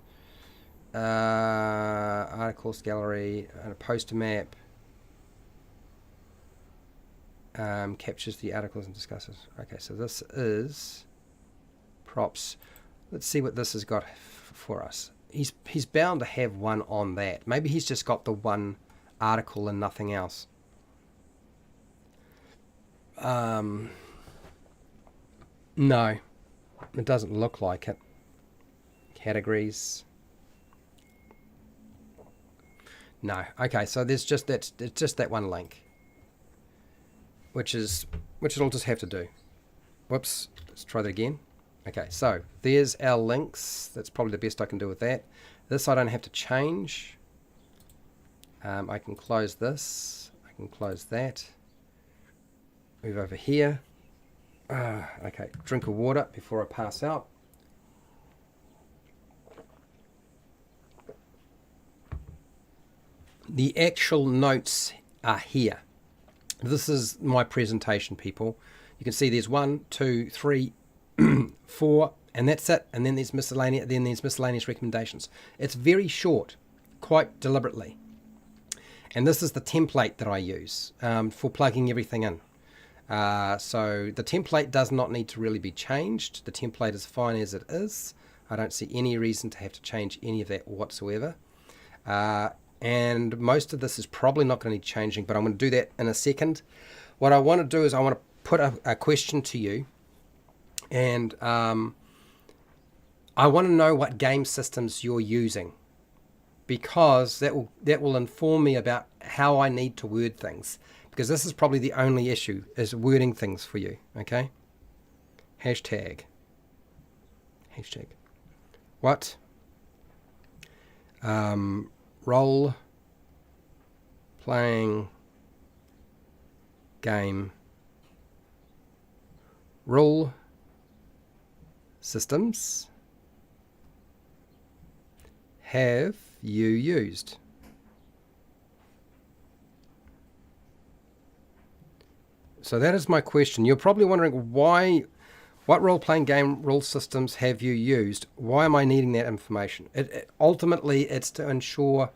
articles gallery, and a poster map. Captures the articles and discusses. Okay, so this is props. Let's see what this has got for us. He's bound to have one on that. Maybe he's just got the one article and nothing else. No, it doesn't look like it. Categories. No. Okay, so there's just that. It's just that one link. Which it'll just have to do. Whoops, let's try that again. Okay, so there's our links. That's probably the best I can do with that. This I don't have to change. I can close this. I can close that. Move over here. Okay, drink of water before I pass out. The actual notes are here. This is my presentation, people. You can see there's 1, 2, 3, 4, and that's it. And then there's miscellaneous. Then there's miscellaneous recommendations. It's very short, quite deliberately. And this is the template that I use for plugging everything in. So the template does not need to really be changed. The template is fine as it is. I don't see any reason to have to change any of that whatsoever. And most of this is probably not going to need changing, but I'm going to do that in a second. What I want to do is I want to put a question to you, and I want to know what game systems you're using. because that will inform me about how I need to word things, because this is probably the only issue, is wording things for you. Okay, hashtag what role playing game rule systems have you used? So that is my question. You're probably wondering what role-playing game rule systems have you used? Why am I needing that information? Ultimately, it's to ensure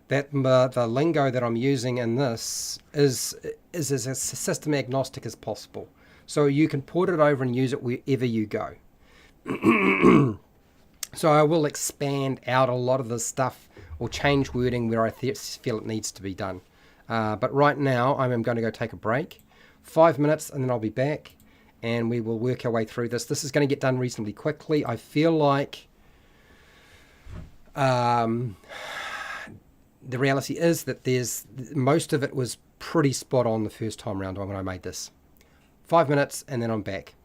that the lingo that I'm using in this is as system agnostic as possible. So you can port it over and use it wherever you go. So I will expand out a lot of this stuff or change wording where I feel it needs to be done. But right now, I'm going to go take a break. 5 minutes, and then I'll be back, and we will work our way through this. This is going to get done reasonably quickly. I feel like the reality is that most of it was pretty spot on the first time around when I made this. 5 minutes, and then I'm back.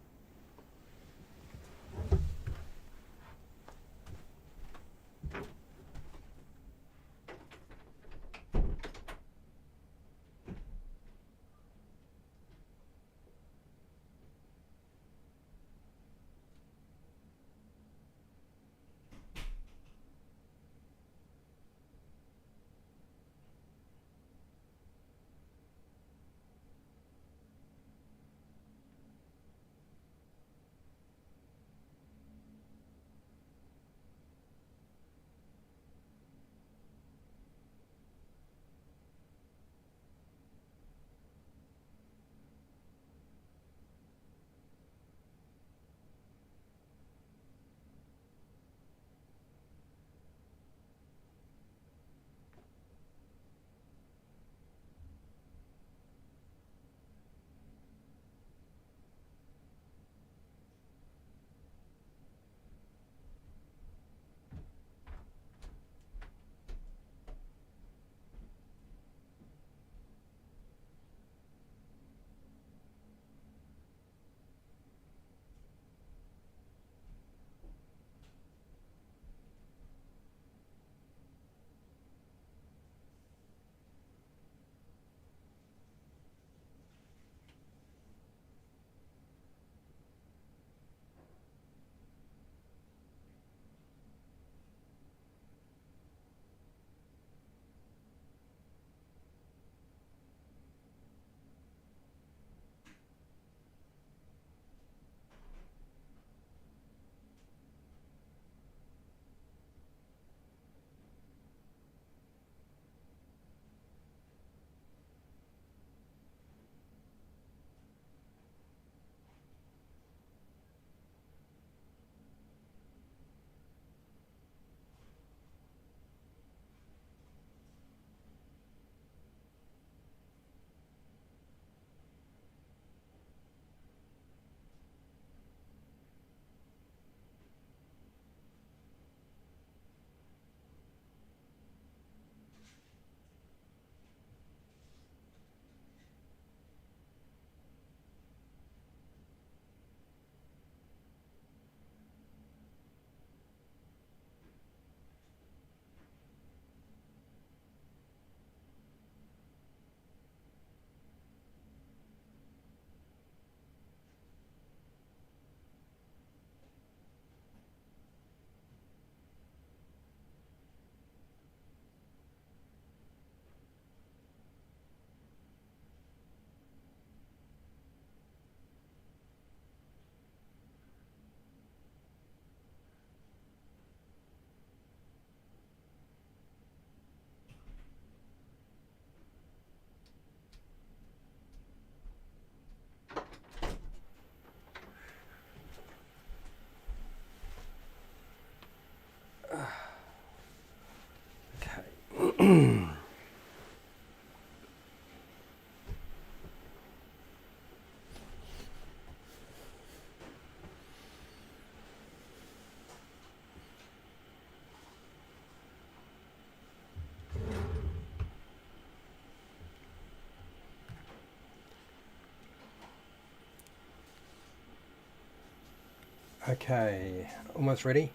Okay, almost ready.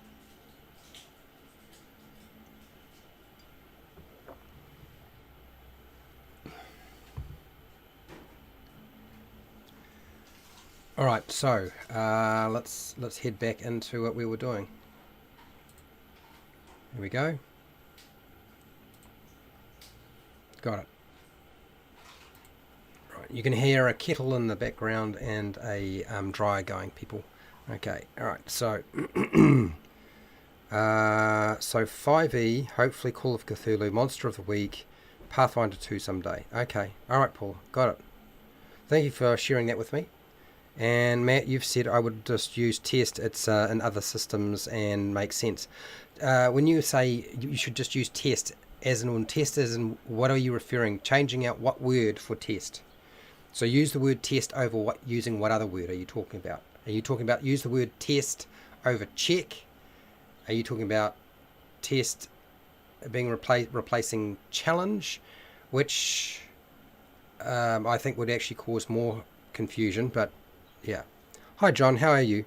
All right, so let's head back into what we were doing. Here we go. Got it. Right, you can hear a kettle in the background and a dryer going, people. Okay, all right, so so 5e, hopefully Call of Cthulhu, Monster of the Week, Pathfinder 2 someday. Okay, all right, Paul, got it. Thank you for sharing that with me. And Matt, you've said I would just use test. It's in other systems and makes sense. When you say you should just use test, as in test, as in what are you referring? Changing out what word for test? So use the word test over what? Using what other word are you talking about? Are you talking about use the word test over check? Are you talking about test being replacing challenge, which I think would actually cause more confusion, but yeah. Hi John, how are you?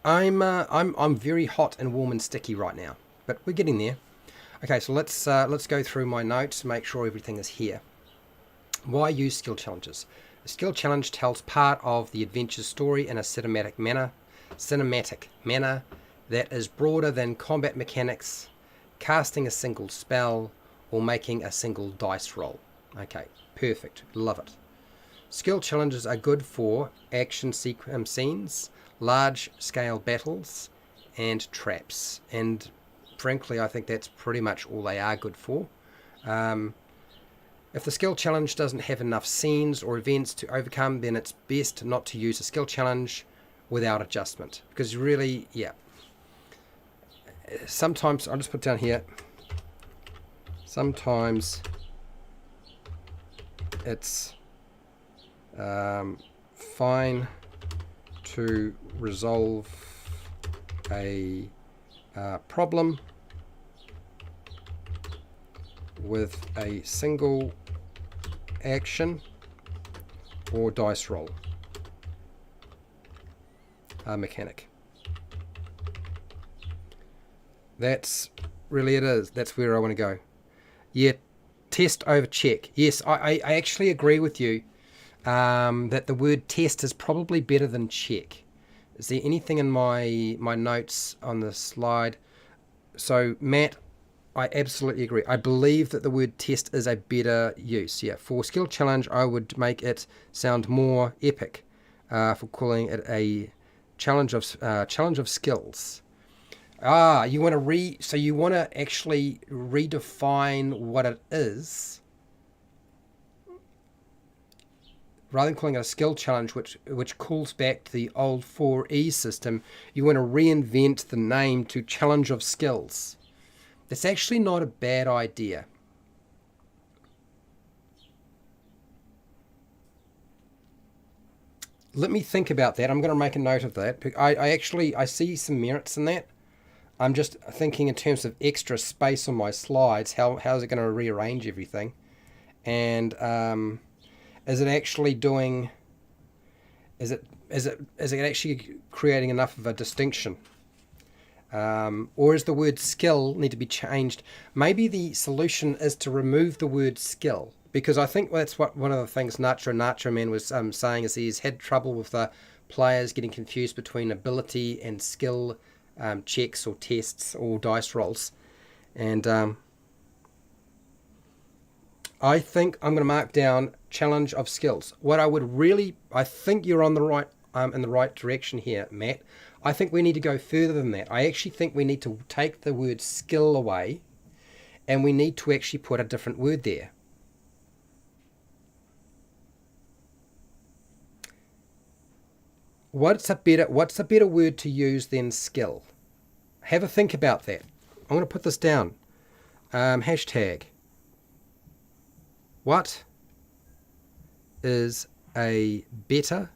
I'm very hot and warm and sticky right now, but we're getting there. Okay, so let's go through my notes, make sure everything is here. Why use skill challenges? A skill challenge tells part of the adventure story in a cinematic manner that is broader than combat mechanics, casting a single spell, or making a single dice roll. Okay, perfect, love it. Skill challenges are good for action scenes, large-scale battles, and traps. And frankly, I think that's pretty much all they are good for. If the skill challenge doesn't have enough scenes or events to overcome, then it's best not to use a skill challenge without adjustment. Because really, yeah. Sometimes, I'll just put down here, sometimes it's fine to resolve a problem with a single action or dice roll mechanic. That's really it is. That's where I want to go. Yeah, test over check. Yes, I actually agree with you. That the word test is probably better than check. Is there anything in my notes on the slide? So Matt, I absolutely agree. I believe that the word test is a better use. Yeah, for skill challenge, I would make it sound more epic for calling it a challenge of skills. You want to so you want to actually redefine what it is, rather than calling it a skill challenge, which calls back to the old 4E system. You want to reinvent the name to challenge of skills. That's actually not a bad idea. Let me think about that. I'm going to make a note of that. I see some merits in that. I'm just thinking in terms of extra space on my slides. How's it going to rearrange everything? And is it actually doing? Is it actually creating enough of a distinction? Or is the word skill need to be changed? Maybe the solution is to remove the word skill, because I think that's what one of the things Nacho Man was saying is he's had trouble with the players getting confused between ability and skill checks or tests or dice rolls. And I think I'm going to mark down challenge of skills. I think you're on the right in the right direction here, Matt. I think we need to go further than that. I actually think we need to take the word skill away, and we need to actually put a different word there. What's a better word to use than skill? Have a think about that. I'm going to put this down. Hashtag. What is a better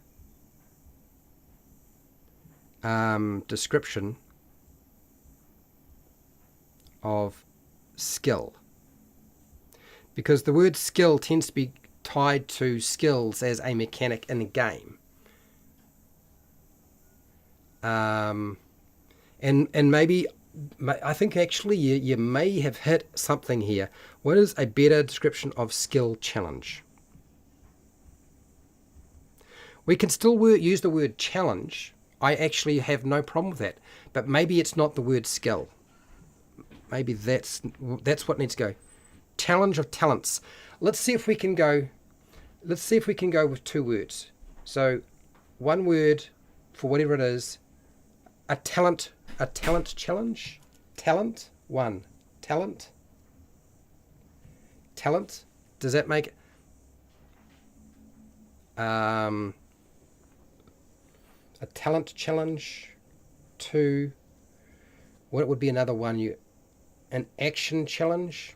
description of skill? Because the word skill tends to be tied to skills as a mechanic in a game. And maybe, I think actually you may have hit something here. What is a better description of skill challenge? We can still use the word challenge. I actually have no problem with that. But maybe it's not the word skill. Maybe that's what needs to go. Challenge of talents. Let's see if we can go. Let's see if we can go with two words. So, one word for whatever it is. A talent challenge. Talent one. Talent. Does that make? A talent challenge. Two. What would be another one? An action challenge.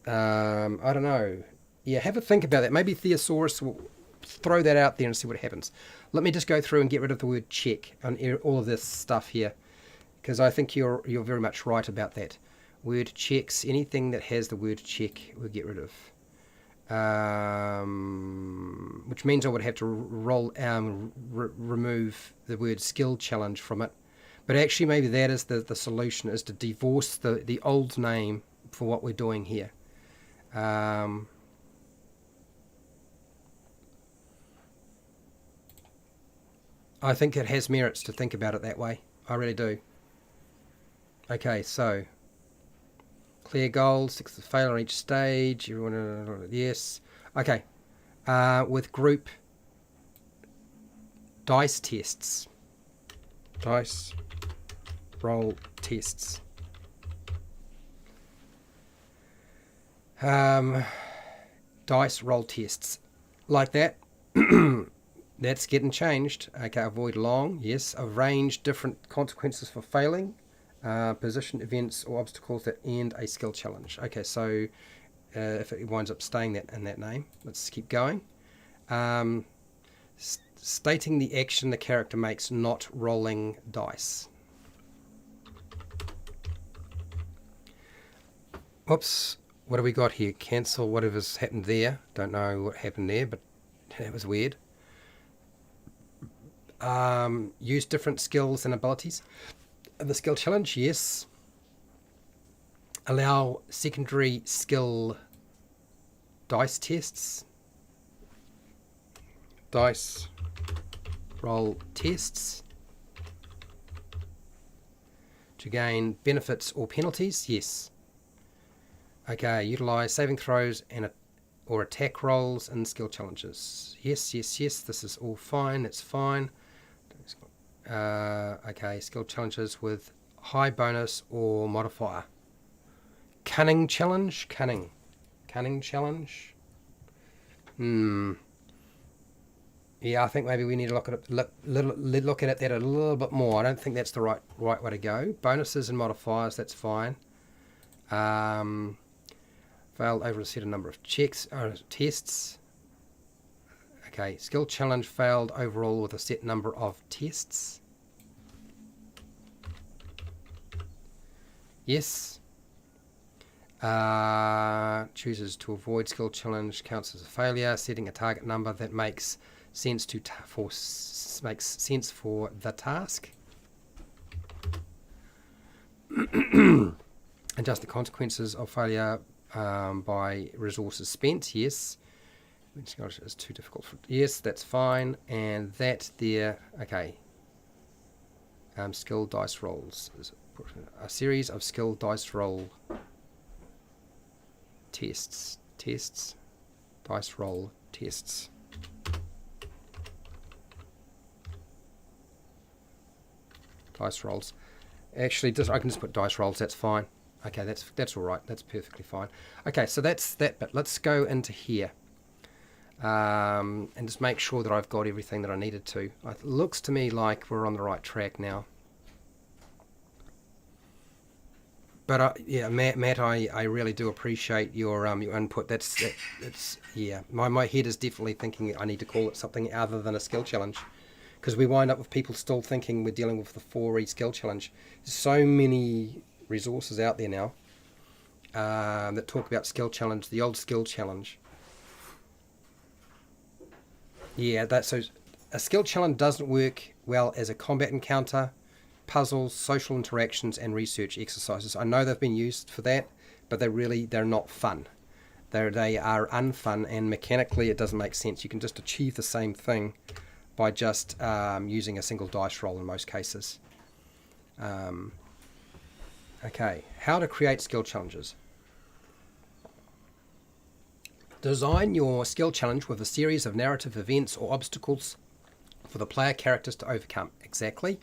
I don't know. Yeah, have a think about that. Maybe Thesaurus will throw that out there and see what happens. Let me just go through and get rid of the word check on all of this stuff here, because I think you're very much right about that. Word checks, anything that has the word check, we'll get rid of. Which means I would have to remove the word skill challenge from it. But actually, maybe that is the solution, is to divorce the old name for what we're doing here. I think it has merits to think about it that way. I really do. Okay, so clear goals, 6 of failure on each stage. Everyone, yes. Okay, with group dice tests. Dice roll tests. Dice roll tests. Like that. That's getting changed. Okay, avoid long. Yes. Arrange different consequences for failing. Position events or obstacles that end a skill challenge. Okay, so if it winds up staying in that name, let's keep going. Stating the action the character makes, not rolling dice. Whoops. What have we got here? Cancel whatever's happened there. Don't know what happened there, but that was weird. Use different skills and abilities. The skill challenge, yes. Allow secondary skill dice tests. Dice roll tests. To gain benefits or penalties, yes. Okay, utilize saving throws or attack rolls in skill challenges. Yes. This is all fine. That's fine. Okay, skill challenges with high bonus or modifier. Cunning challenge. Cunning challenge. Yeah, I think maybe we need to look at that a little bit more. I don't think that's the right way to go. Bonuses and modifiers, that's fine. Failed over a set number of tests. Okay, skill challenge failed overall with a set number of tests. Yes. Chooses to avoid skill challenge counts as a failure. Setting a target number that makes sense for the task. Adjust the consequences of failure by resources spent. Yes. It's too difficult for. Yes, that's fine. And that there. Okay. Skill dice rolls. A series of skill dice roll tests. Dice roll tests. Dice rolls. Actually, I can just put dice rolls. That's fine. Okay, that's all right. That's perfectly fine. Okay, so that's that bit. Let's go into here. And just make sure that I've got everything that I needed to. It looks to me like we're on the right track now. But yeah, Matt, I really do appreciate your input. That's yeah. My head is definitely thinking I need to call it something other than a skill challenge, because we wind up with people still thinking we're dealing with the 4E skill challenge. There's so many resources out there now that talk about skill challenge, the old skill challenge. Yeah, so a skill challenge doesn't work well as a combat encounter, puzzles, social interactions, and research exercises. I know they've been used for that, but they're not fun. They are unfun, and mechanically it doesn't make sense. You can just achieve the same thing by just using a single dice roll in most cases. Okay, how to create skill challenges. Design your skill challenge with a series of narrative events or obstacles for the player characters to overcome. Exactly.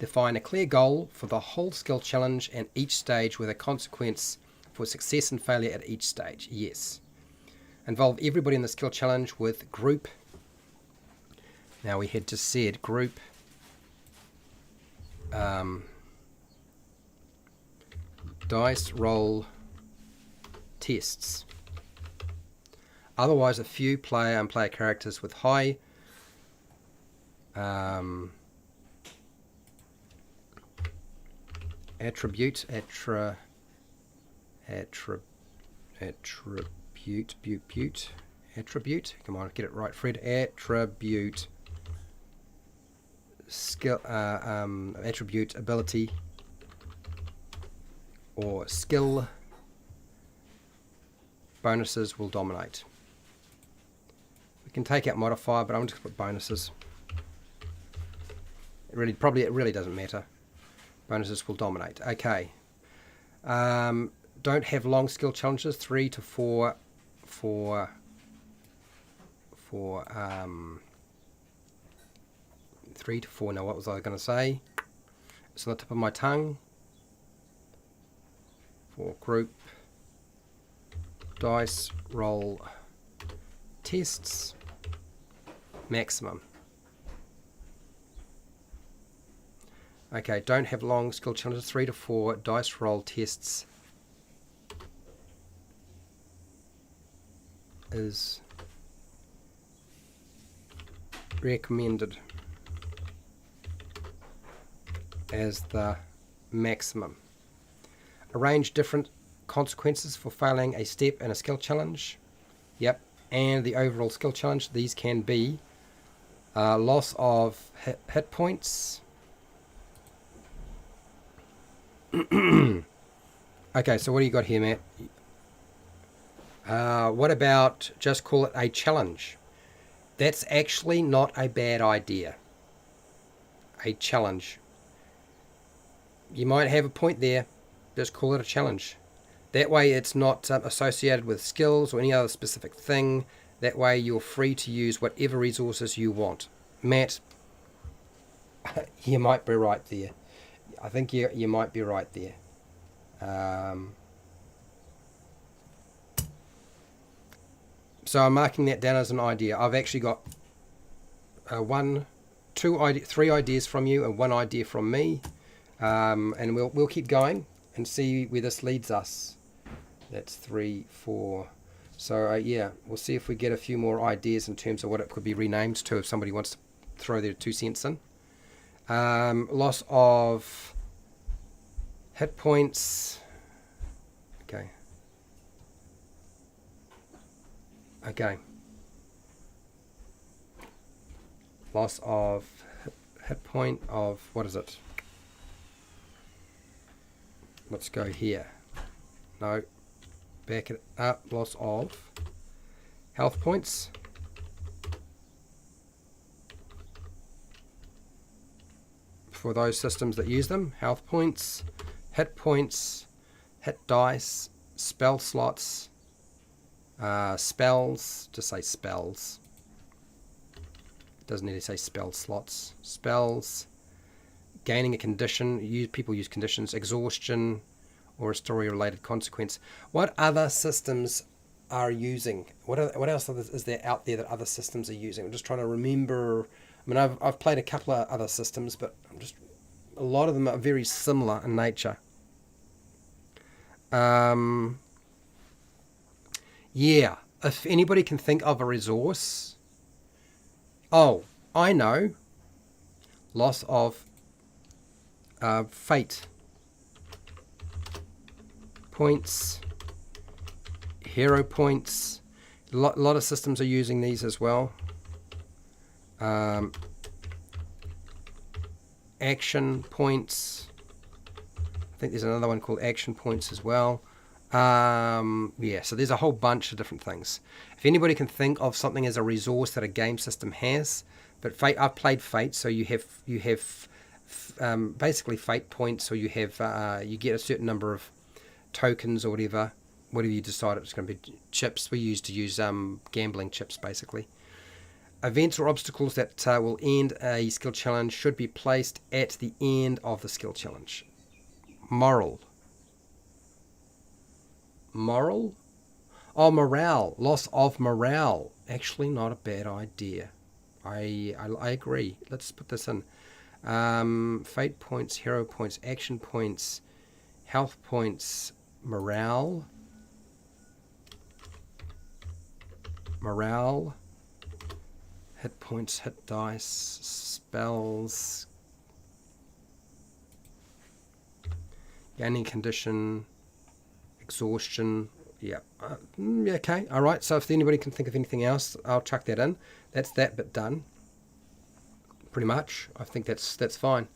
Define a clear goal for the whole skill challenge and each stage with a consequence for success and failure at each stage. Yes. Involve everybody in the skill challenge with group. Now we had just said group dice roll tests. Otherwise, a few player and player characters with high attribute. Come on, get it right, Fred. Attribute skill, attribute ability or skill bonuses will dominate. We can take out modifier, but I'm just going to put bonuses. It really doesn't matter. Bonuses will dominate. Okay. Don't have long skill challenges. 3 to 4 for 3 to 4. Now, what was I going to say? It's on the tip of my tongue. For group dice roll tests maximum. Okay, don't have long skill challenges. 3 to 4 dice roll tests is recommended as the maximum. Arrange different consequences for failing a step in a skill challenge. Yep, and the overall skill challenge. These can be loss of hit points. Okay, so what do you got here, Matt? What about just call it a challenge? That's actually not a bad idea. A challenge. You might have a point there. Just call it a challenge. That way it's not associated with skills or any other specific thing. That way you're free to use whatever resources you want. Matt, you might be right there. I think you might be right there. So I'm marking that down as an idea. I've actually got 3 ideas from you and 1 idea from me, and we'll keep going and see where this leads us. That's 3, 4. So yeah, we'll see if we get a few more ideas in terms of what it could be renamed to if somebody wants to throw their 2 cents in. Loss of hit points. Okay. Loss of hit point of, what is it? Let's go here. No. Back it up. Loss of health points. For those systems that use them. Health points, hit dice, spell slots, spells, just say spells. It doesn't need to say spell slots. Spells, gaining a condition, people use conditions, exhaustion, or a story-related consequence. What other systems are using? What else is there out there that other systems are using? I'm just trying to remember. I mean, I've played a couple of other systems, but a lot of them are very similar in nature. Yeah, if anybody can think of a resource. Oh, I know. Loss of fate points, hero points. A lot of systems are using these as well. Action points. I think there's another one called action points as well. Yeah, so there's a whole bunch of different things. If anybody can think of something as a resource that a game system has, but Fate, I've played Fate, so you have basically Fate points, or you have you get a certain number of tokens or whatever you decide it's going to be. Chips we used to use gambling chips basically. Events or obstacles that will end a skill challenge should be placed at the end of the skill challenge. Moral. Oh, morale. Loss of morale. Actually, not a bad idea. I agree. Let's put this in. Fate points, hero points, action points, health points, morale. Hit points, hit dice, spells, gaining condition, exhaustion. Yeah. Okay. All right. So if anybody can think of anything else, I'll chuck that in. That's that bit done. Pretty much. I think that's fine.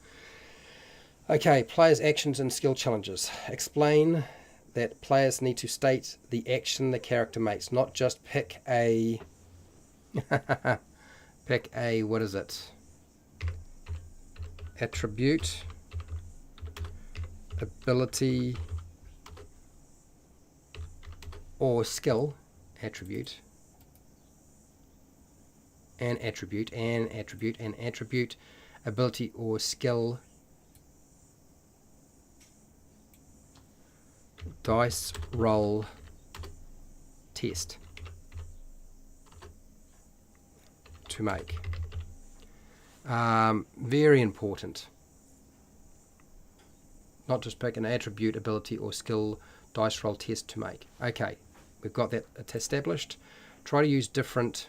Okay. Players' actions and skill challenges. Explain that players need to state the action the character makes, not just pick a what is it? Attribute, ability, or skill. Attribute, an attribute, ability or skill. Dice roll test to make. Very important. Not just pick an attribute, ability, or skill. Dice roll test to make. Okay, we've got that established. Try to use different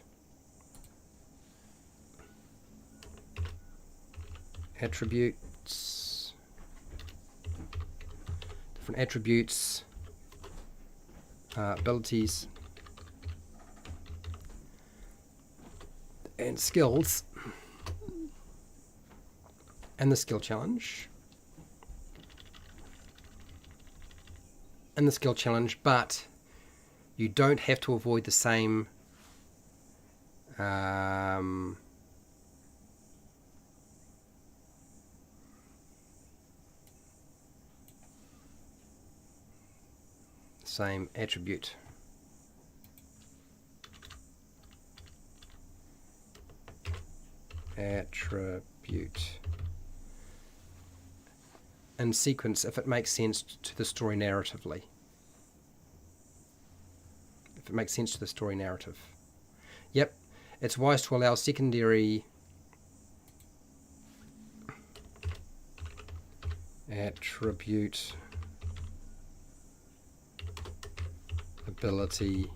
attributes. Abilities, and skills, and the skill challenge. But you don't have to avoid the same attribute. In sequence if it makes sense to the story narratively. Yep, it's wise to allow secondary attribute, ability,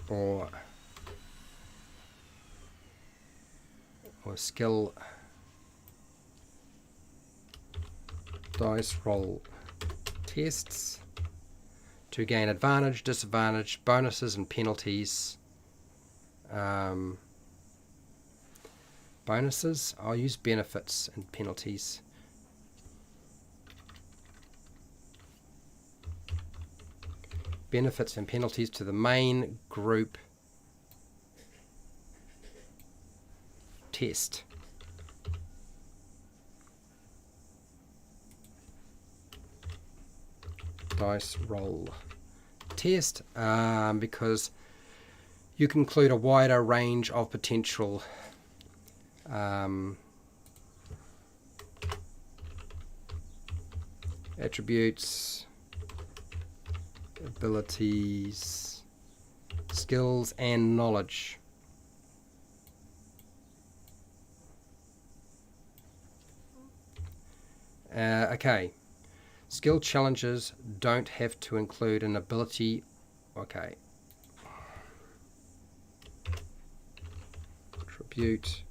or skill dice roll tests to gain advantage, disadvantage, bonuses, and penalties. Bonuses, I'll use benefits and penalties. Benefits and penalties to the main group test. Dice roll test, because you can include a wider range of potential attributes, abilities, skills, and knowledge. Okay. Skill challenges don't have to include an ability. Okay. Attribute.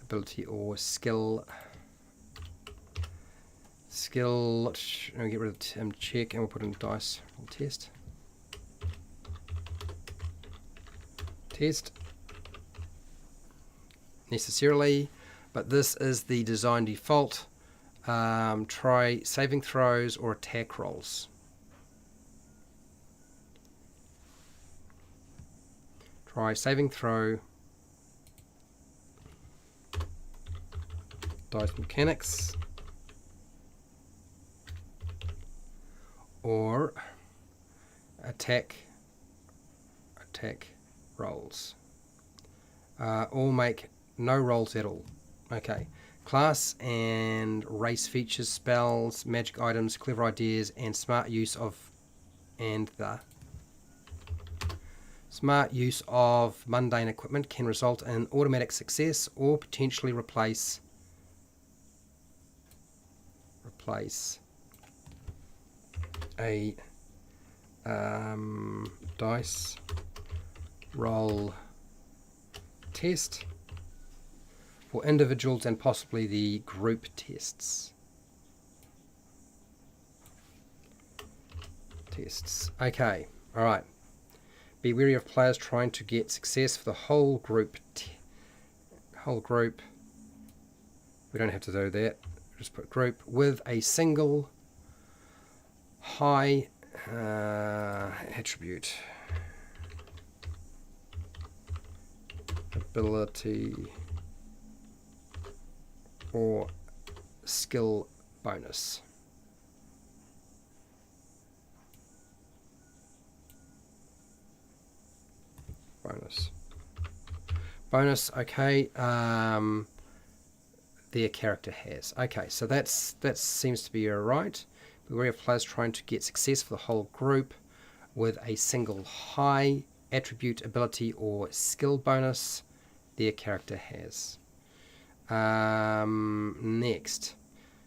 Ability or skill. skill, I'll get rid of check and we'll put in dice roll test. Test. Necessarily, but this is the design default. Try saving throws or attack rolls. Try saving throw, dice mechanics, or attack rolls. Or make no rolls at all. Okay. Class and race features, spells, magic items, clever ideas, and smart use of smart use of mundane equipment can result in automatic success or potentially replace a dice roll test for individuals and possibly the group tests. Okay, all right. Be wary of players trying to get success for the whole group. We don't have to do that. Just put group with a single high attribute, ability, or skill bonus. Bonus, okay. Their character has. Okay, so that seems to be alright. Beware of players trying to get success for the whole group with a single high attribute, ability, or skill bonus their character has. Next,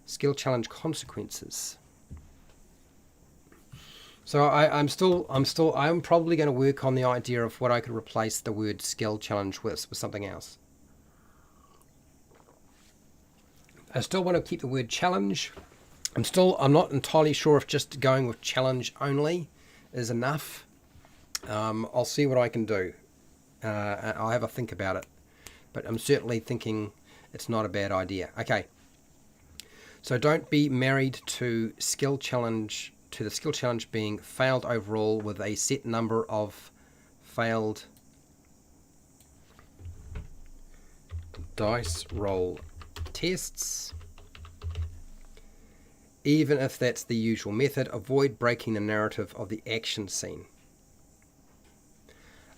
skill challenge consequences. So I'm probably going to work on the idea of what I could replace the word skill challenge with something else. I still want to keep the word challenge. I'm not entirely sure if just going with challenge only is enough. I'll see what I can do. I'll have a think about it. But I'm certainly thinking it's not a bad idea. Okay. So don't be married to the skill challenge being failed overall with a set number of failed dice roll tests. Even if that's the usual method, avoid breaking the narrative of the action scene.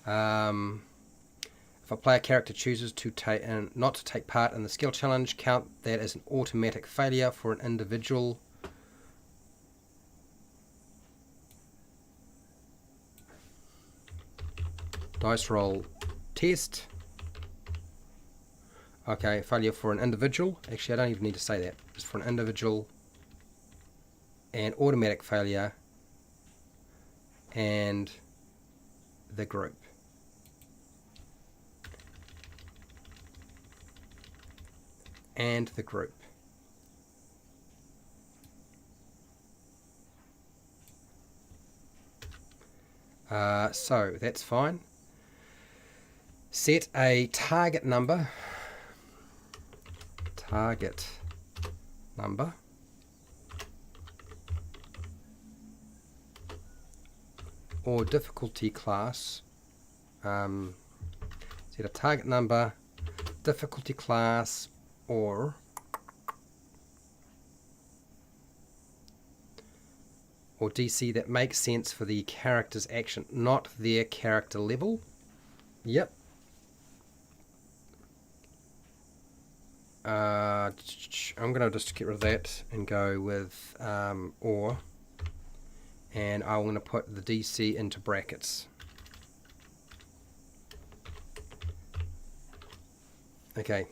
If a player character chooses to not to take part in the skill challenge, count that as an automatic failure for an individual. Dice roll test. Okay, failure for an individual. Actually, I don't even need to say that. Just for an individual. And automatic failure. And the group. And the group. So that's fine. Set a target number. Or difficulty class. Set a target number, difficulty class, or DC that makes sense for the character's action, not their character level. Yep. I'm going to just get rid of that and go with or, and I'm going to put the DC into brackets. Okay,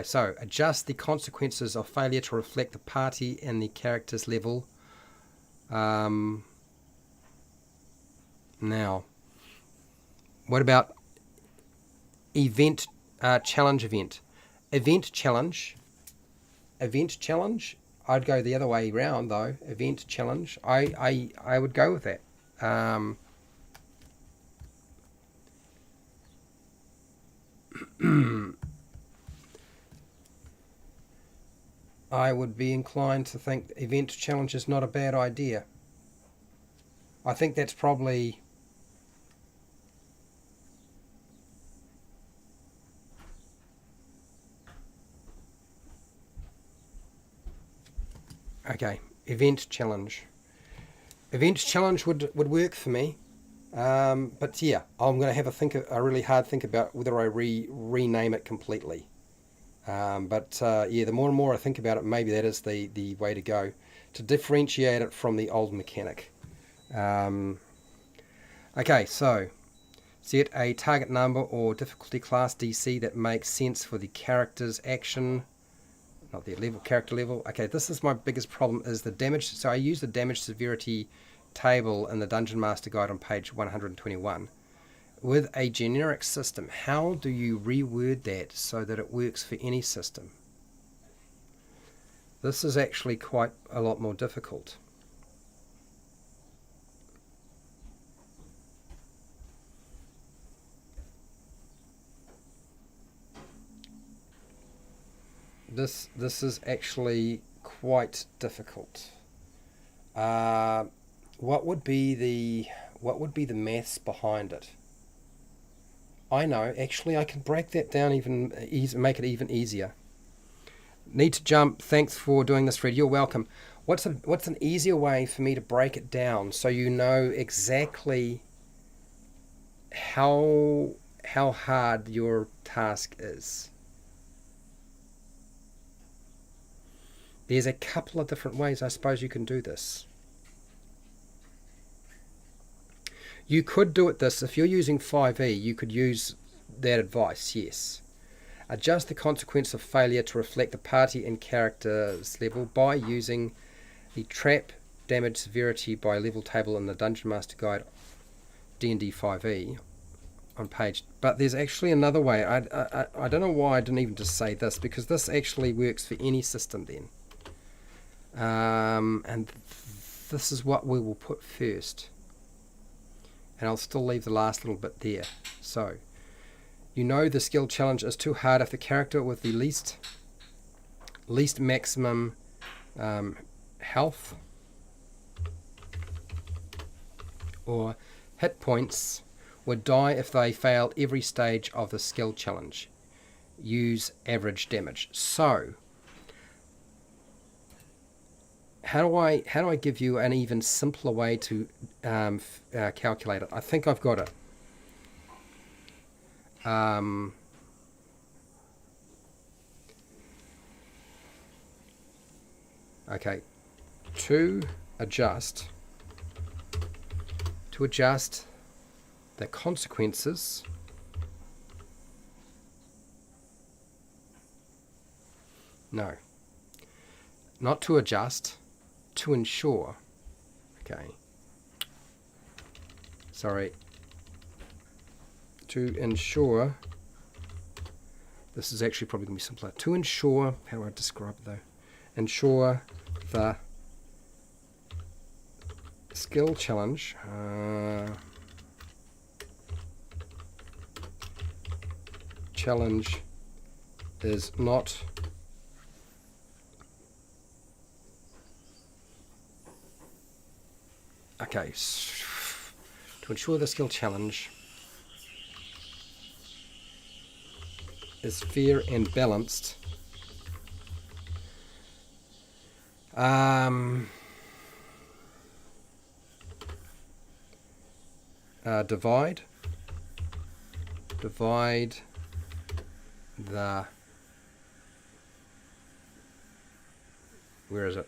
so adjust the consequences of failure to reflect the party and the character's level. Now, what about challenge event? Event challenge Event challenge. I'd go the other way round though. Event challenge. I would go with that. I would be inclined to think event challenge is not a bad idea. I think that's probably... Okay, event challenge. Event challenge would work for me. But yeah, I'm going to have a really hard think about whether I rename it completely. Yeah, the more and more I think about it, maybe that is the way to go, to differentiate it from the old mechanic. Okay, so set a target number or difficulty class DC that makes sense for the character's action, not the level, character level. Okay, this is my biggest problem, is the damage. So I use the damage severity table in the Dungeon Master Guide on page 121. With a generic system, how do you reword that so that it works for any system? This is actually quite a lot more difficult. This is actually quite difficult. What would be the maths behind it? I know, actually I can break that down even make it even easier. Need to jump. Thanks for doing this, Fred. You're welcome. What's an easier way for me to break it down so you know exactly how hard your task is? There's a couple of different ways I suppose you can do this. You could do it this, if you're using 5e, you could use that advice, yes. Adjust the consequence of failure to reflect the party and character's level by using the trap damage severity by level table in the Dungeon Master Guide D&D 5e on page. But there's actually another way. I don't know why I didn't even just say this, because this actually works for any system then. And this is what we will put first. And I'll still leave the last little bit there. So, you know the skill challenge is too hard if the character with the least maximum health or hit points would die if they failed every stage of the skill challenge. Use average damage. So, how do I give you an even simpler way to calculate it? I think I've got it. Okay, to adjust the consequences no, not to adjust, to ensure. Okay, sorry, to ensure, this is actually probably going to be simpler. To ensure, how do I describe it though? Ensure the skill challenge is not okay. To ensure the skill challenge is fair and balanced, divide the, where is it?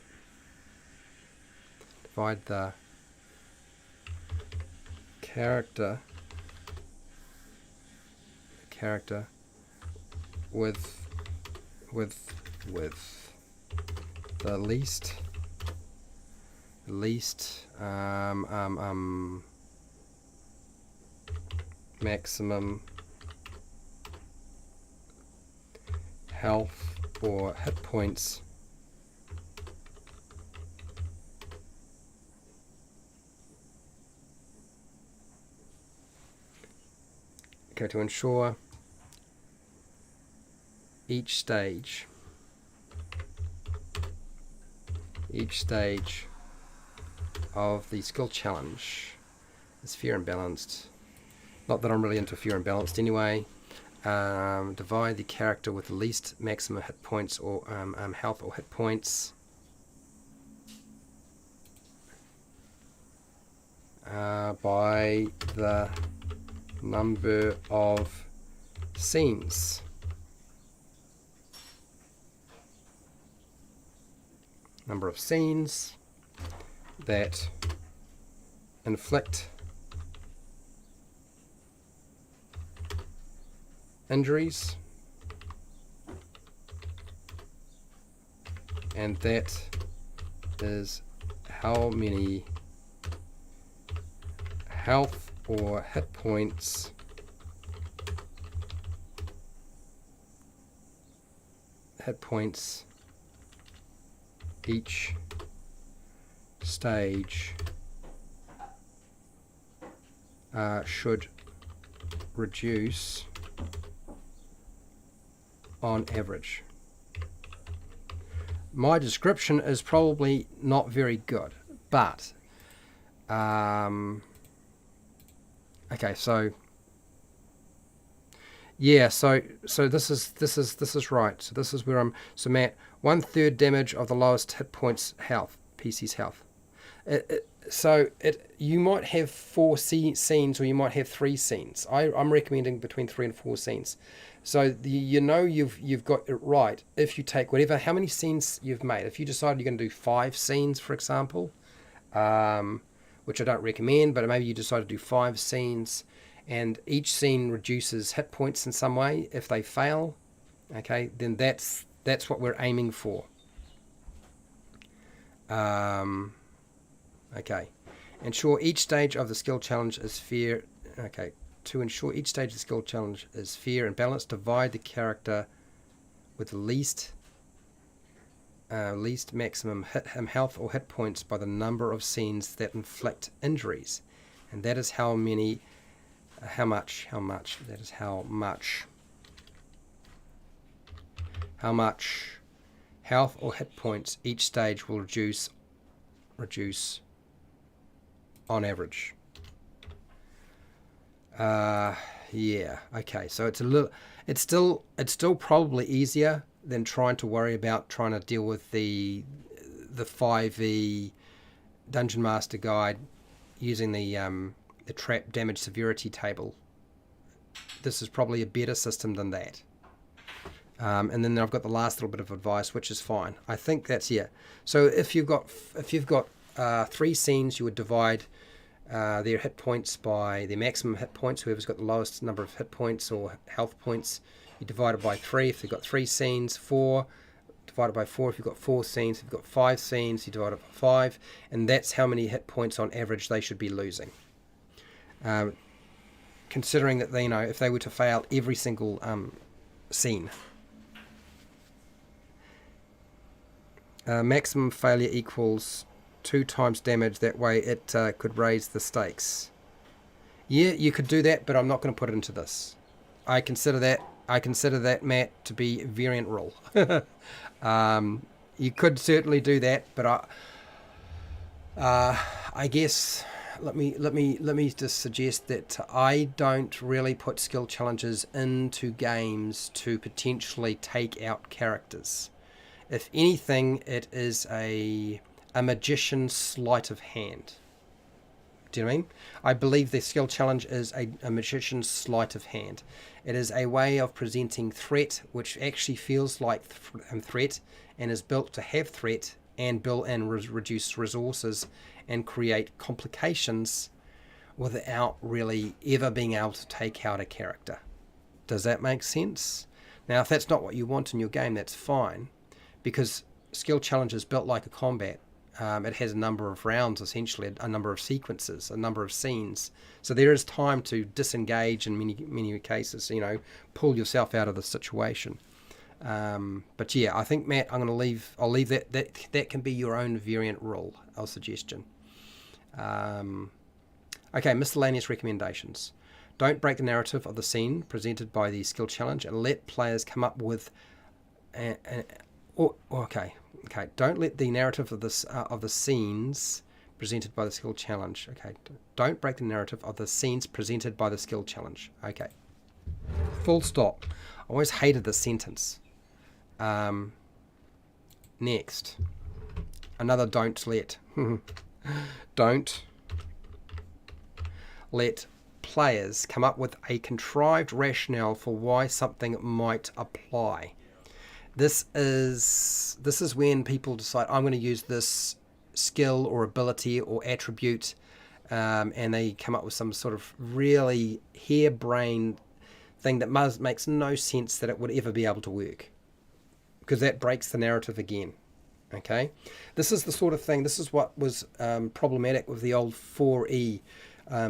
Divide the character with the least maximum health or hit points Okay, to ensure each stage of the skill challenge is fair and balanced. Not that I'm really into fair and balanced anyway. Divide the character with the least maximum hit points or health or hit points by the number of scenes. Number of scenes that inflict injuries, and that is how many health or hit points each stage should reduce on average. My description is probably not very good, but okay, so yeah, so this is right. So this is where I'm. So Matt, 1/3 damage of the lowest hit points health, PC's health. You might have 4 scenes, or you might have 3 scenes. I'm recommending between 3 and 4 scenes. So you've got it right if you take how many scenes you've made. If you decide you're going to do 5 scenes, for example, which I don't recommend, but maybe you decide to do 5 scenes, and each scene reduces hit points in some way. If they fail, okay, then that's what we're aiming for. Okay, ensure each stage of the skill challenge is fair. Okay, to ensure each stage of the skill challenge is fair and balanced, divide the character with the least maximum health or hit points by the number of scenes that inflict injuries, and that is how much health or hit points each stage will reduce on average. Yeah, okay, so it's still probably easier than trying to deal with the 5e Dungeon Master Guide using the trap damage severity table. This is probably a better system than that. And then I've got the last little bit of advice, which is fine. I think that's, yeah. So if you've got 3 scenes, you would divide their hit points by their maximum hit points. Whoever's got the lowest number of hit points or health points, you divide it by 3 if you've got 3 scenes. 4 divided by 4 if you've got 4 scenes. If you've got 5 scenes, you divide it by 5, and that's how many hit points on average they should be losing. Considering that if they were to fail every single scene. Maximum failure equals 2 times damage. That way it could raise the stakes. Yeah, you could do that, but I'm not going to put it into this. I consider that, Matt, to be variant rule. You could certainly do that, but I guess let me just suggest that I don't really put skill challenges into games to potentially take out characters. If anything, it is a magician's sleight of hand. Do you know what I mean? I believe the skill challenge is a magician's sleight of hand. It is a way of presenting threat, which actually feels like threat, and is built to have threat and reduce resources and create complications without really ever being able to take out a character. Does that make sense? Now, if that's not what you want in your game, that's fine, because skill challenge is built like a combat. It has a number of rounds, essentially, a number of sequences, a number of scenes. So there is time to disengage in many cases, pull yourself out of the situation. But yeah, I think, Matt, I'll leave that. That can be your own variant rule or suggestion. Okay, miscellaneous recommendations. Don't break the narrative of the scene presented by the skill challenge, and let players come up with okay. Don't let the narrative of the scenes presented by the skill challenge. Okay. Don't break the narrative of the scenes presented by the skill challenge. Okay. Full stop. I always hated this sentence. Next. Another don't let. Don't let players come up with a contrived rationale for why something might apply. This is when people decide, I'm going to use this skill or ability or attribute, and they come up with some sort of really harebrained thing that makes no sense that it would ever be able to work, because that breaks the narrative again. Okay, this is the sort of thing, this is what was problematic with the old 4E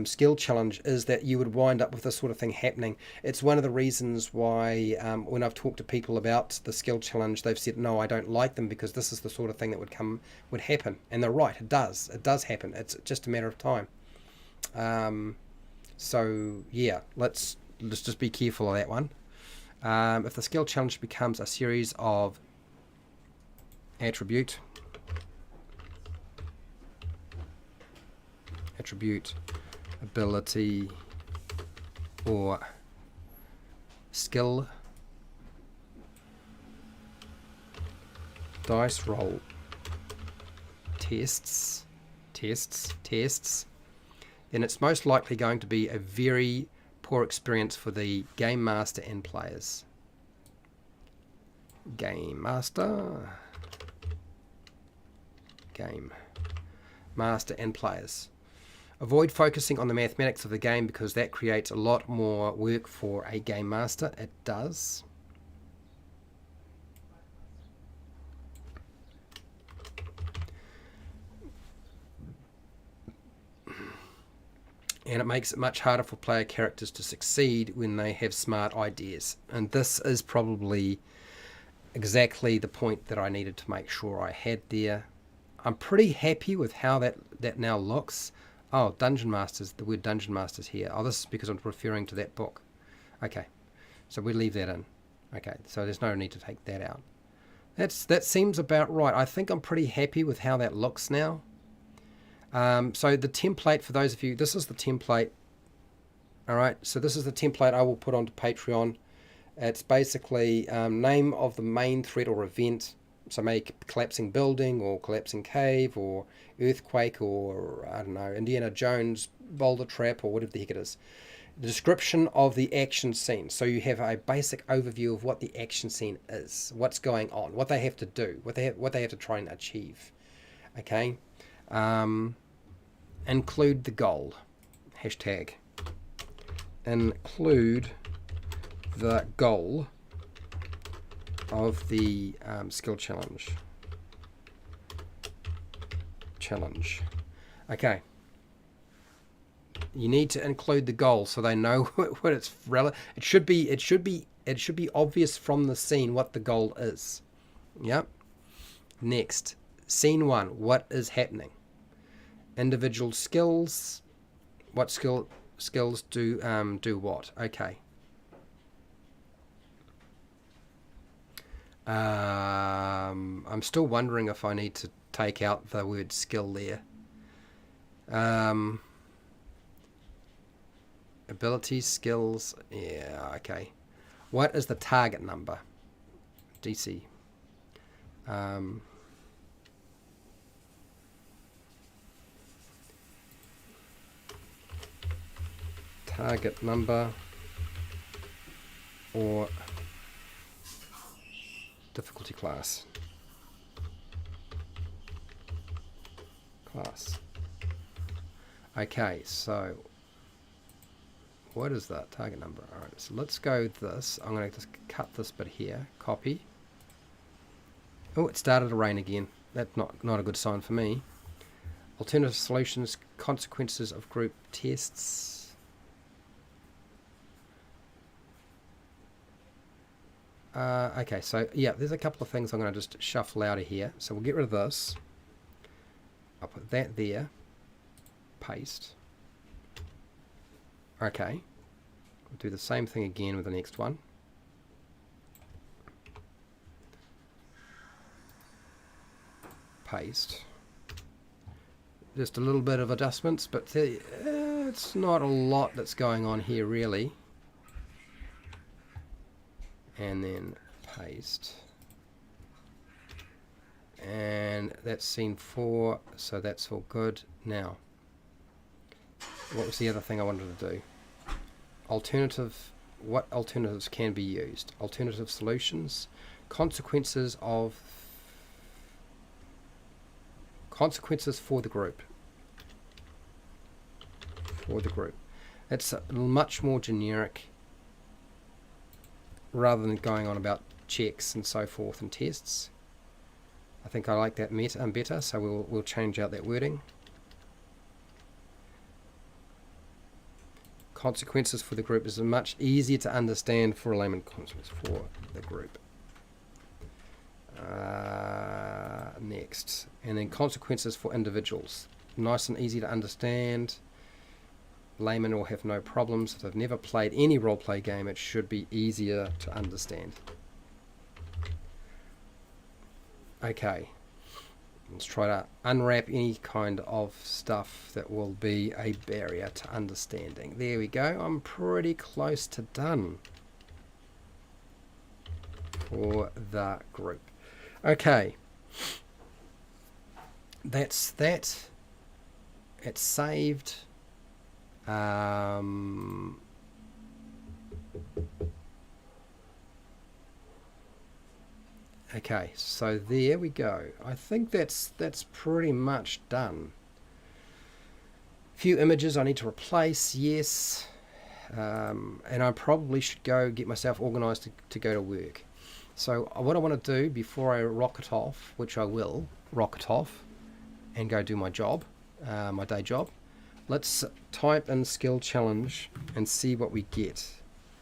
skill challenge, is that you would wind up with this sort of thing happening. It's one of the reasons why when I've talked to people about the skill challenge, they've said, no, I don't like them, because this is the sort of thing that would happen. And they're right, it does happen. It's just a matter of time. So yeah, let's just be careful of that one. If the skill challenge becomes a series of attribute, ability, or skill dice roll tests, then it's most likely going to be a very poor experience for the game master and players. Game master and players. Avoid focusing on the mathematics of the game, because that creates a lot more work for a game master. It does. And it makes it much harder for player characters to succeed when they have smart ideas. And this is probably exactly the point that I needed to make sure I had there. I'm pretty happy with how that now looks. Oh, Dungeon Masters, the word Dungeon Masters here. Oh, this is because I'm referring to that book. Okay, so we leave that in. Okay, so there's no need to take that out. That seems about right. I think I'm pretty happy with how that looks now. So the template, for those of you, this is the template. All right, so this is the template I will put onto Patreon. It's basically name of the main threat or event. So make collapsing building or collapsing cave or earthquake or, I don't know, Indiana Jones boulder trap or whatever the heck it is. The description of the action scene. So you have a basic overview of what the action scene is, what's going on, what they have to do, what they have to try and achieve. Okay. Include the goal. Hashtag. Include the goal of the skill challenge. Okay. You need to include the goal so they know what it's it should be obvious from the scene what the goal is. Yep. Next, scene 1. What is happening? Individual skills. What skills do what? Okay. I'm still wondering if I need to take out the word skill there. Abilities, skills, yeah, okay. What is the target number? DC. Target number or difficulty class. Okay, so what is that target number? All right, so let's go with this. I'm going to just cut this bit here, copy. Oh, it started to rain again. That's not a good sign for me. Alternative solutions, consequences of group tests. Okay, so yeah, there's a couple of things I'm going to just shuffle out of here. So we'll get rid of this. I'll put that there. Paste. Okay. We'll do the same thing again with the next one. Paste. Just a little bit of adjustments, but it's not a lot that's going on here really. And then paste. And that's scene 4, so that's all good. Now, what was the other thing I wanted to do? What alternatives can be used? Alternative solutions, consequences for the group. It's much more generic rather than going on about checks and so forth and tests. I think I like that better, so we'll change out that wording. Consequences for the group is much easier to understand for a layman. Consequences for the group. Next, and then consequences for individuals. Nice and easy to understand. Layman will have no problems. If they've never played any roleplay game, it should be easier to understand. Okay, let's try to unwrap any kind of stuff that will be a barrier to understanding. There we go. I'm pretty close to done for the group. Okay, that's that. It's saved. Okay, so there we go. I think that's pretty much done. Few images I need to replace, yes, and I probably should go get myself organized to go to work. So what I want to do before I rocket off, which I will rocket off and go do my job, my day job, let's type in skill challenge and see what we get.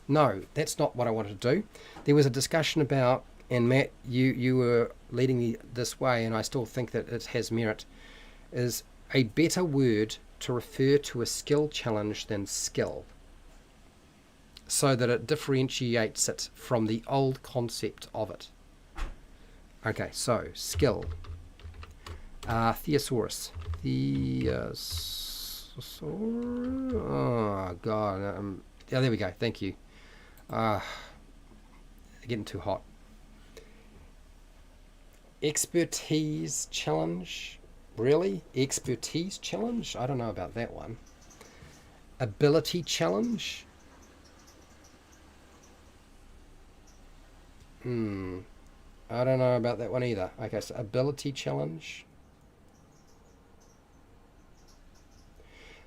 No, that's not what I wanted to do. There was a discussion about, and Matt, you were leading me this way, and I still think that it has merit, is a better word to refer to a skill challenge than skill, so that it differentiates it from the old concept of it. Okay, so skill. Thesaurus. Oh god. Yeah, there we go. Thank you. Getting too hot. Expertise challenge. Really? Expertise challenge? I don't know about that one. Ability challenge. I don't know about that one either. Okay, so ability challenge.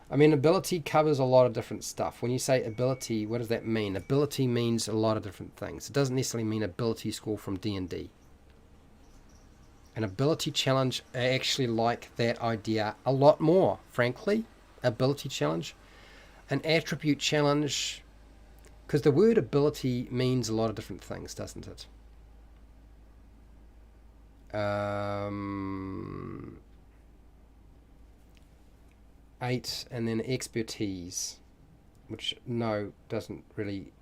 I mean, ability covers a lot of different stuff. When you say ability, what does that mean? Ability means a lot of different things. It doesn't necessarily mean ability score from D&D. An ability challenge, I actually like that idea a lot more, frankly. Ability challenge. An attribute challenge, because the word ability means a lot of different things, doesn't it? 8, and then expertise, which no, doesn't really.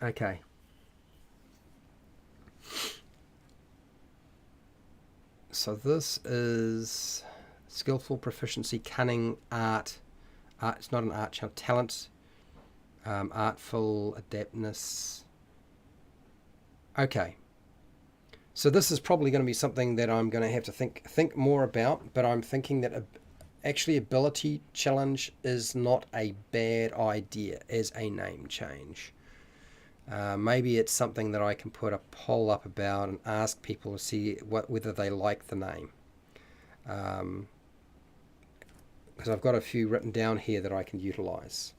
Okay. So this is skillful, proficiency, cunning, art. It's not an art challenge. Talent, artful, adeptness. Okay. So this is probably going to be something that I'm going to have to think more about, but I'm thinking that actually ability challenge is not a bad idea as a name change. Maybe it's something that I can put a poll up about and ask people to see whether they like the name. Because I've got a few written down here that I can utilize.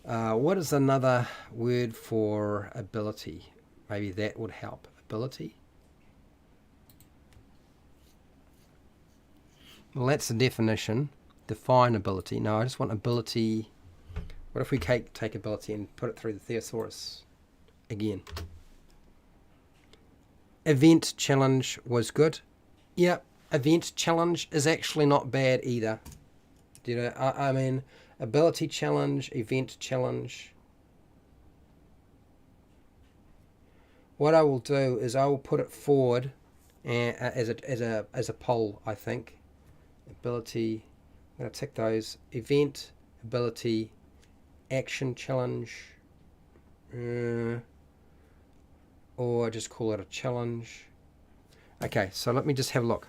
What is another word for ability? Maybe that would help. Ability. Well, that's the definition. Define ability. No, I just want ability. What if we take ability and put it through the thesaurus again? Event challenge was good. Yeah, event challenge is actually not bad either. You know, I mean, ability challenge, event challenge. What I will do is I will put it forward as a poll. I think ability. I'm going to tick those: event, ability, action challenge, or just call it a challenge. Okay, so let me just have a look.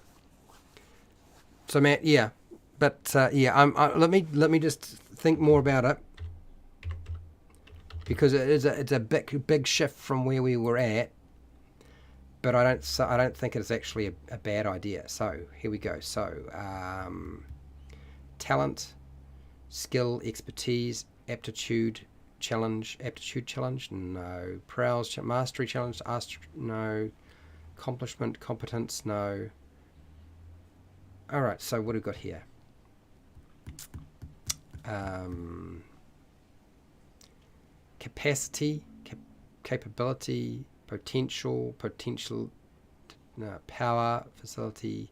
So Matt, yeah, but yeah, let me just think more about it, because it's a big shift from where we were at, but I don't think it's actually a bad idea. So here we go. So talent, skill, expertise, aptitude challenge, no. Prowess, mastery challenge, no. Accomplishment, competence, no. All right, so what have we got here? Capacity, capability, potential, no, power, facility.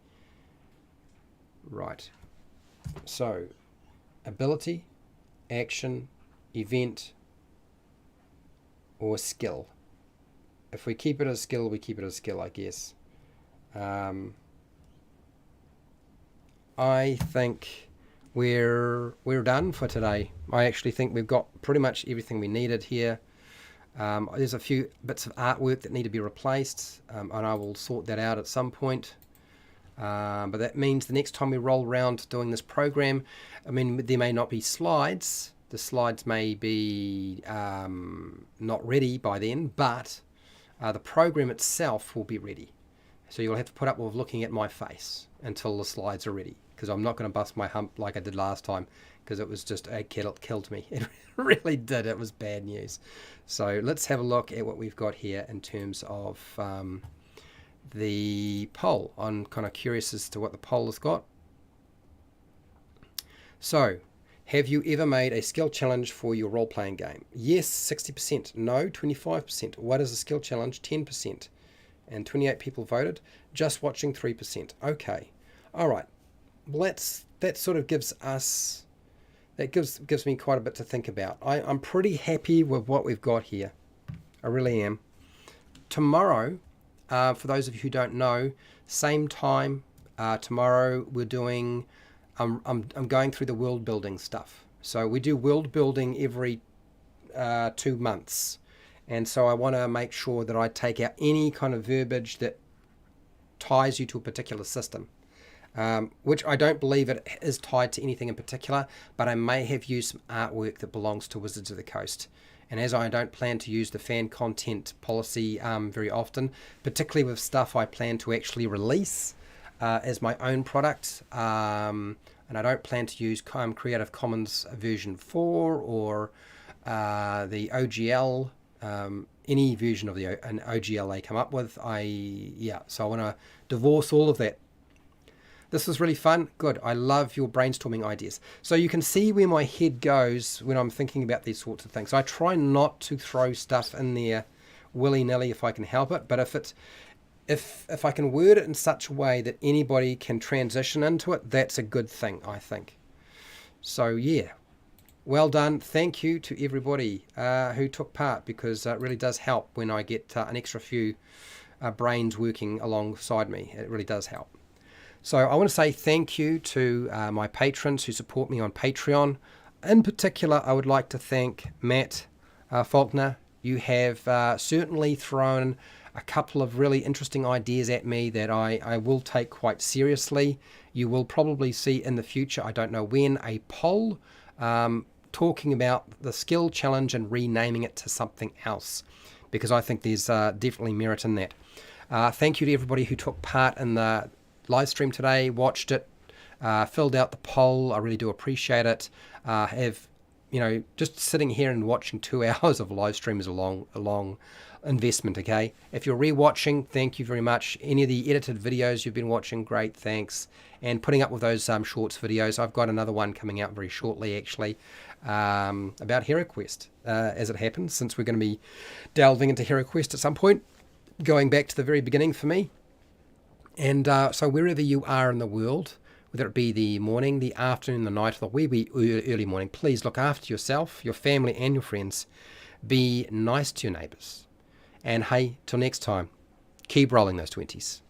Right. So, ability, action, event, or skill. If we keep it as skill, we keep it as skill, I guess. I think we're done for today. I actually think we've got pretty much everything we needed here. There's a few bits of artwork that need to be replaced, and I will sort that out at some point. But that means the next time we roll around doing this program, I mean, there may not be slides. The slides may be not ready by then, but the program itself will be ready. So you'll have to put up with looking at my face until the slides are ready, because I'm not going to bust my hump like I did last time, because it was just, it killed me. It really did. It was bad news. So let's have a look at what we've got here in terms of the poll. I'm kind of curious as to what the poll has got. So, have you ever made a skill challenge for your role-playing game? Yes, 60%. No, 25%. What is a skill challenge? 10%. And 28 people voted. Just watching, 3%. Okay. All right. Well, that sort of gives us, that gives me quite a bit to think about. I'm pretty happy with what we've got here. I really am. Tomorrow, for those of you who don't know, same time tomorrow we're doing, I'm going through the world building stuff. So we do world building every 2 months. And so I want to make sure that I take out any kind of verbiage that ties you to a particular system, which I don't believe it is tied to anything in particular, but I may have used some artwork that belongs to Wizards of the Coast. And as I don't plan to use the fan content policy very often, particularly with stuff I plan to actually release as my own product, and I don't plan to use Creative Commons version 4 or the OGL, any version of an OGL they come up with. So I want to divorce all of that. This was really fun. Good. I love your brainstorming ideas. So you can see where my head goes when I'm thinking about these sorts of things. So I try not to throw stuff in there willy-nilly if I can help it. But if I can word it in such a way that anybody can transition into it, that's a good thing, I think. So yeah, well done. Thank you to everybody who took part, because it really does help when I get an extra few brains working alongside me. It really does help. So I want to say thank you to my patrons who support me on Patreon. In particular, I would like to thank Matt Faulkner. You have certainly thrown a couple of really interesting ideas at me that I will take quite seriously. You will probably see in the future, I don't know when, a poll talking about the skill challenge and renaming it to something else, because I think there's definitely merit in that. Thank you to everybody who took part in the live stream today, watched it, filled out the poll. I really do appreciate it. Just sitting here and watching 2 hours of live stream is a long investment. Okay, if you're rewatching, thank you very much. Any of the edited videos you've been watching, great, thanks. And putting up with those shorts videos. I've got another one coming out very shortly, actually, about HeroQuest, as it happens, since we're going to be delving into HeroQuest at some point, going back to the very beginning for me. And so wherever you are in the world, whether it be the morning, the afternoon, the night, or the wee early morning, please look after yourself, your family, and your friends. Be nice to your neighbours. And hey, till next time, keep rolling those 20s.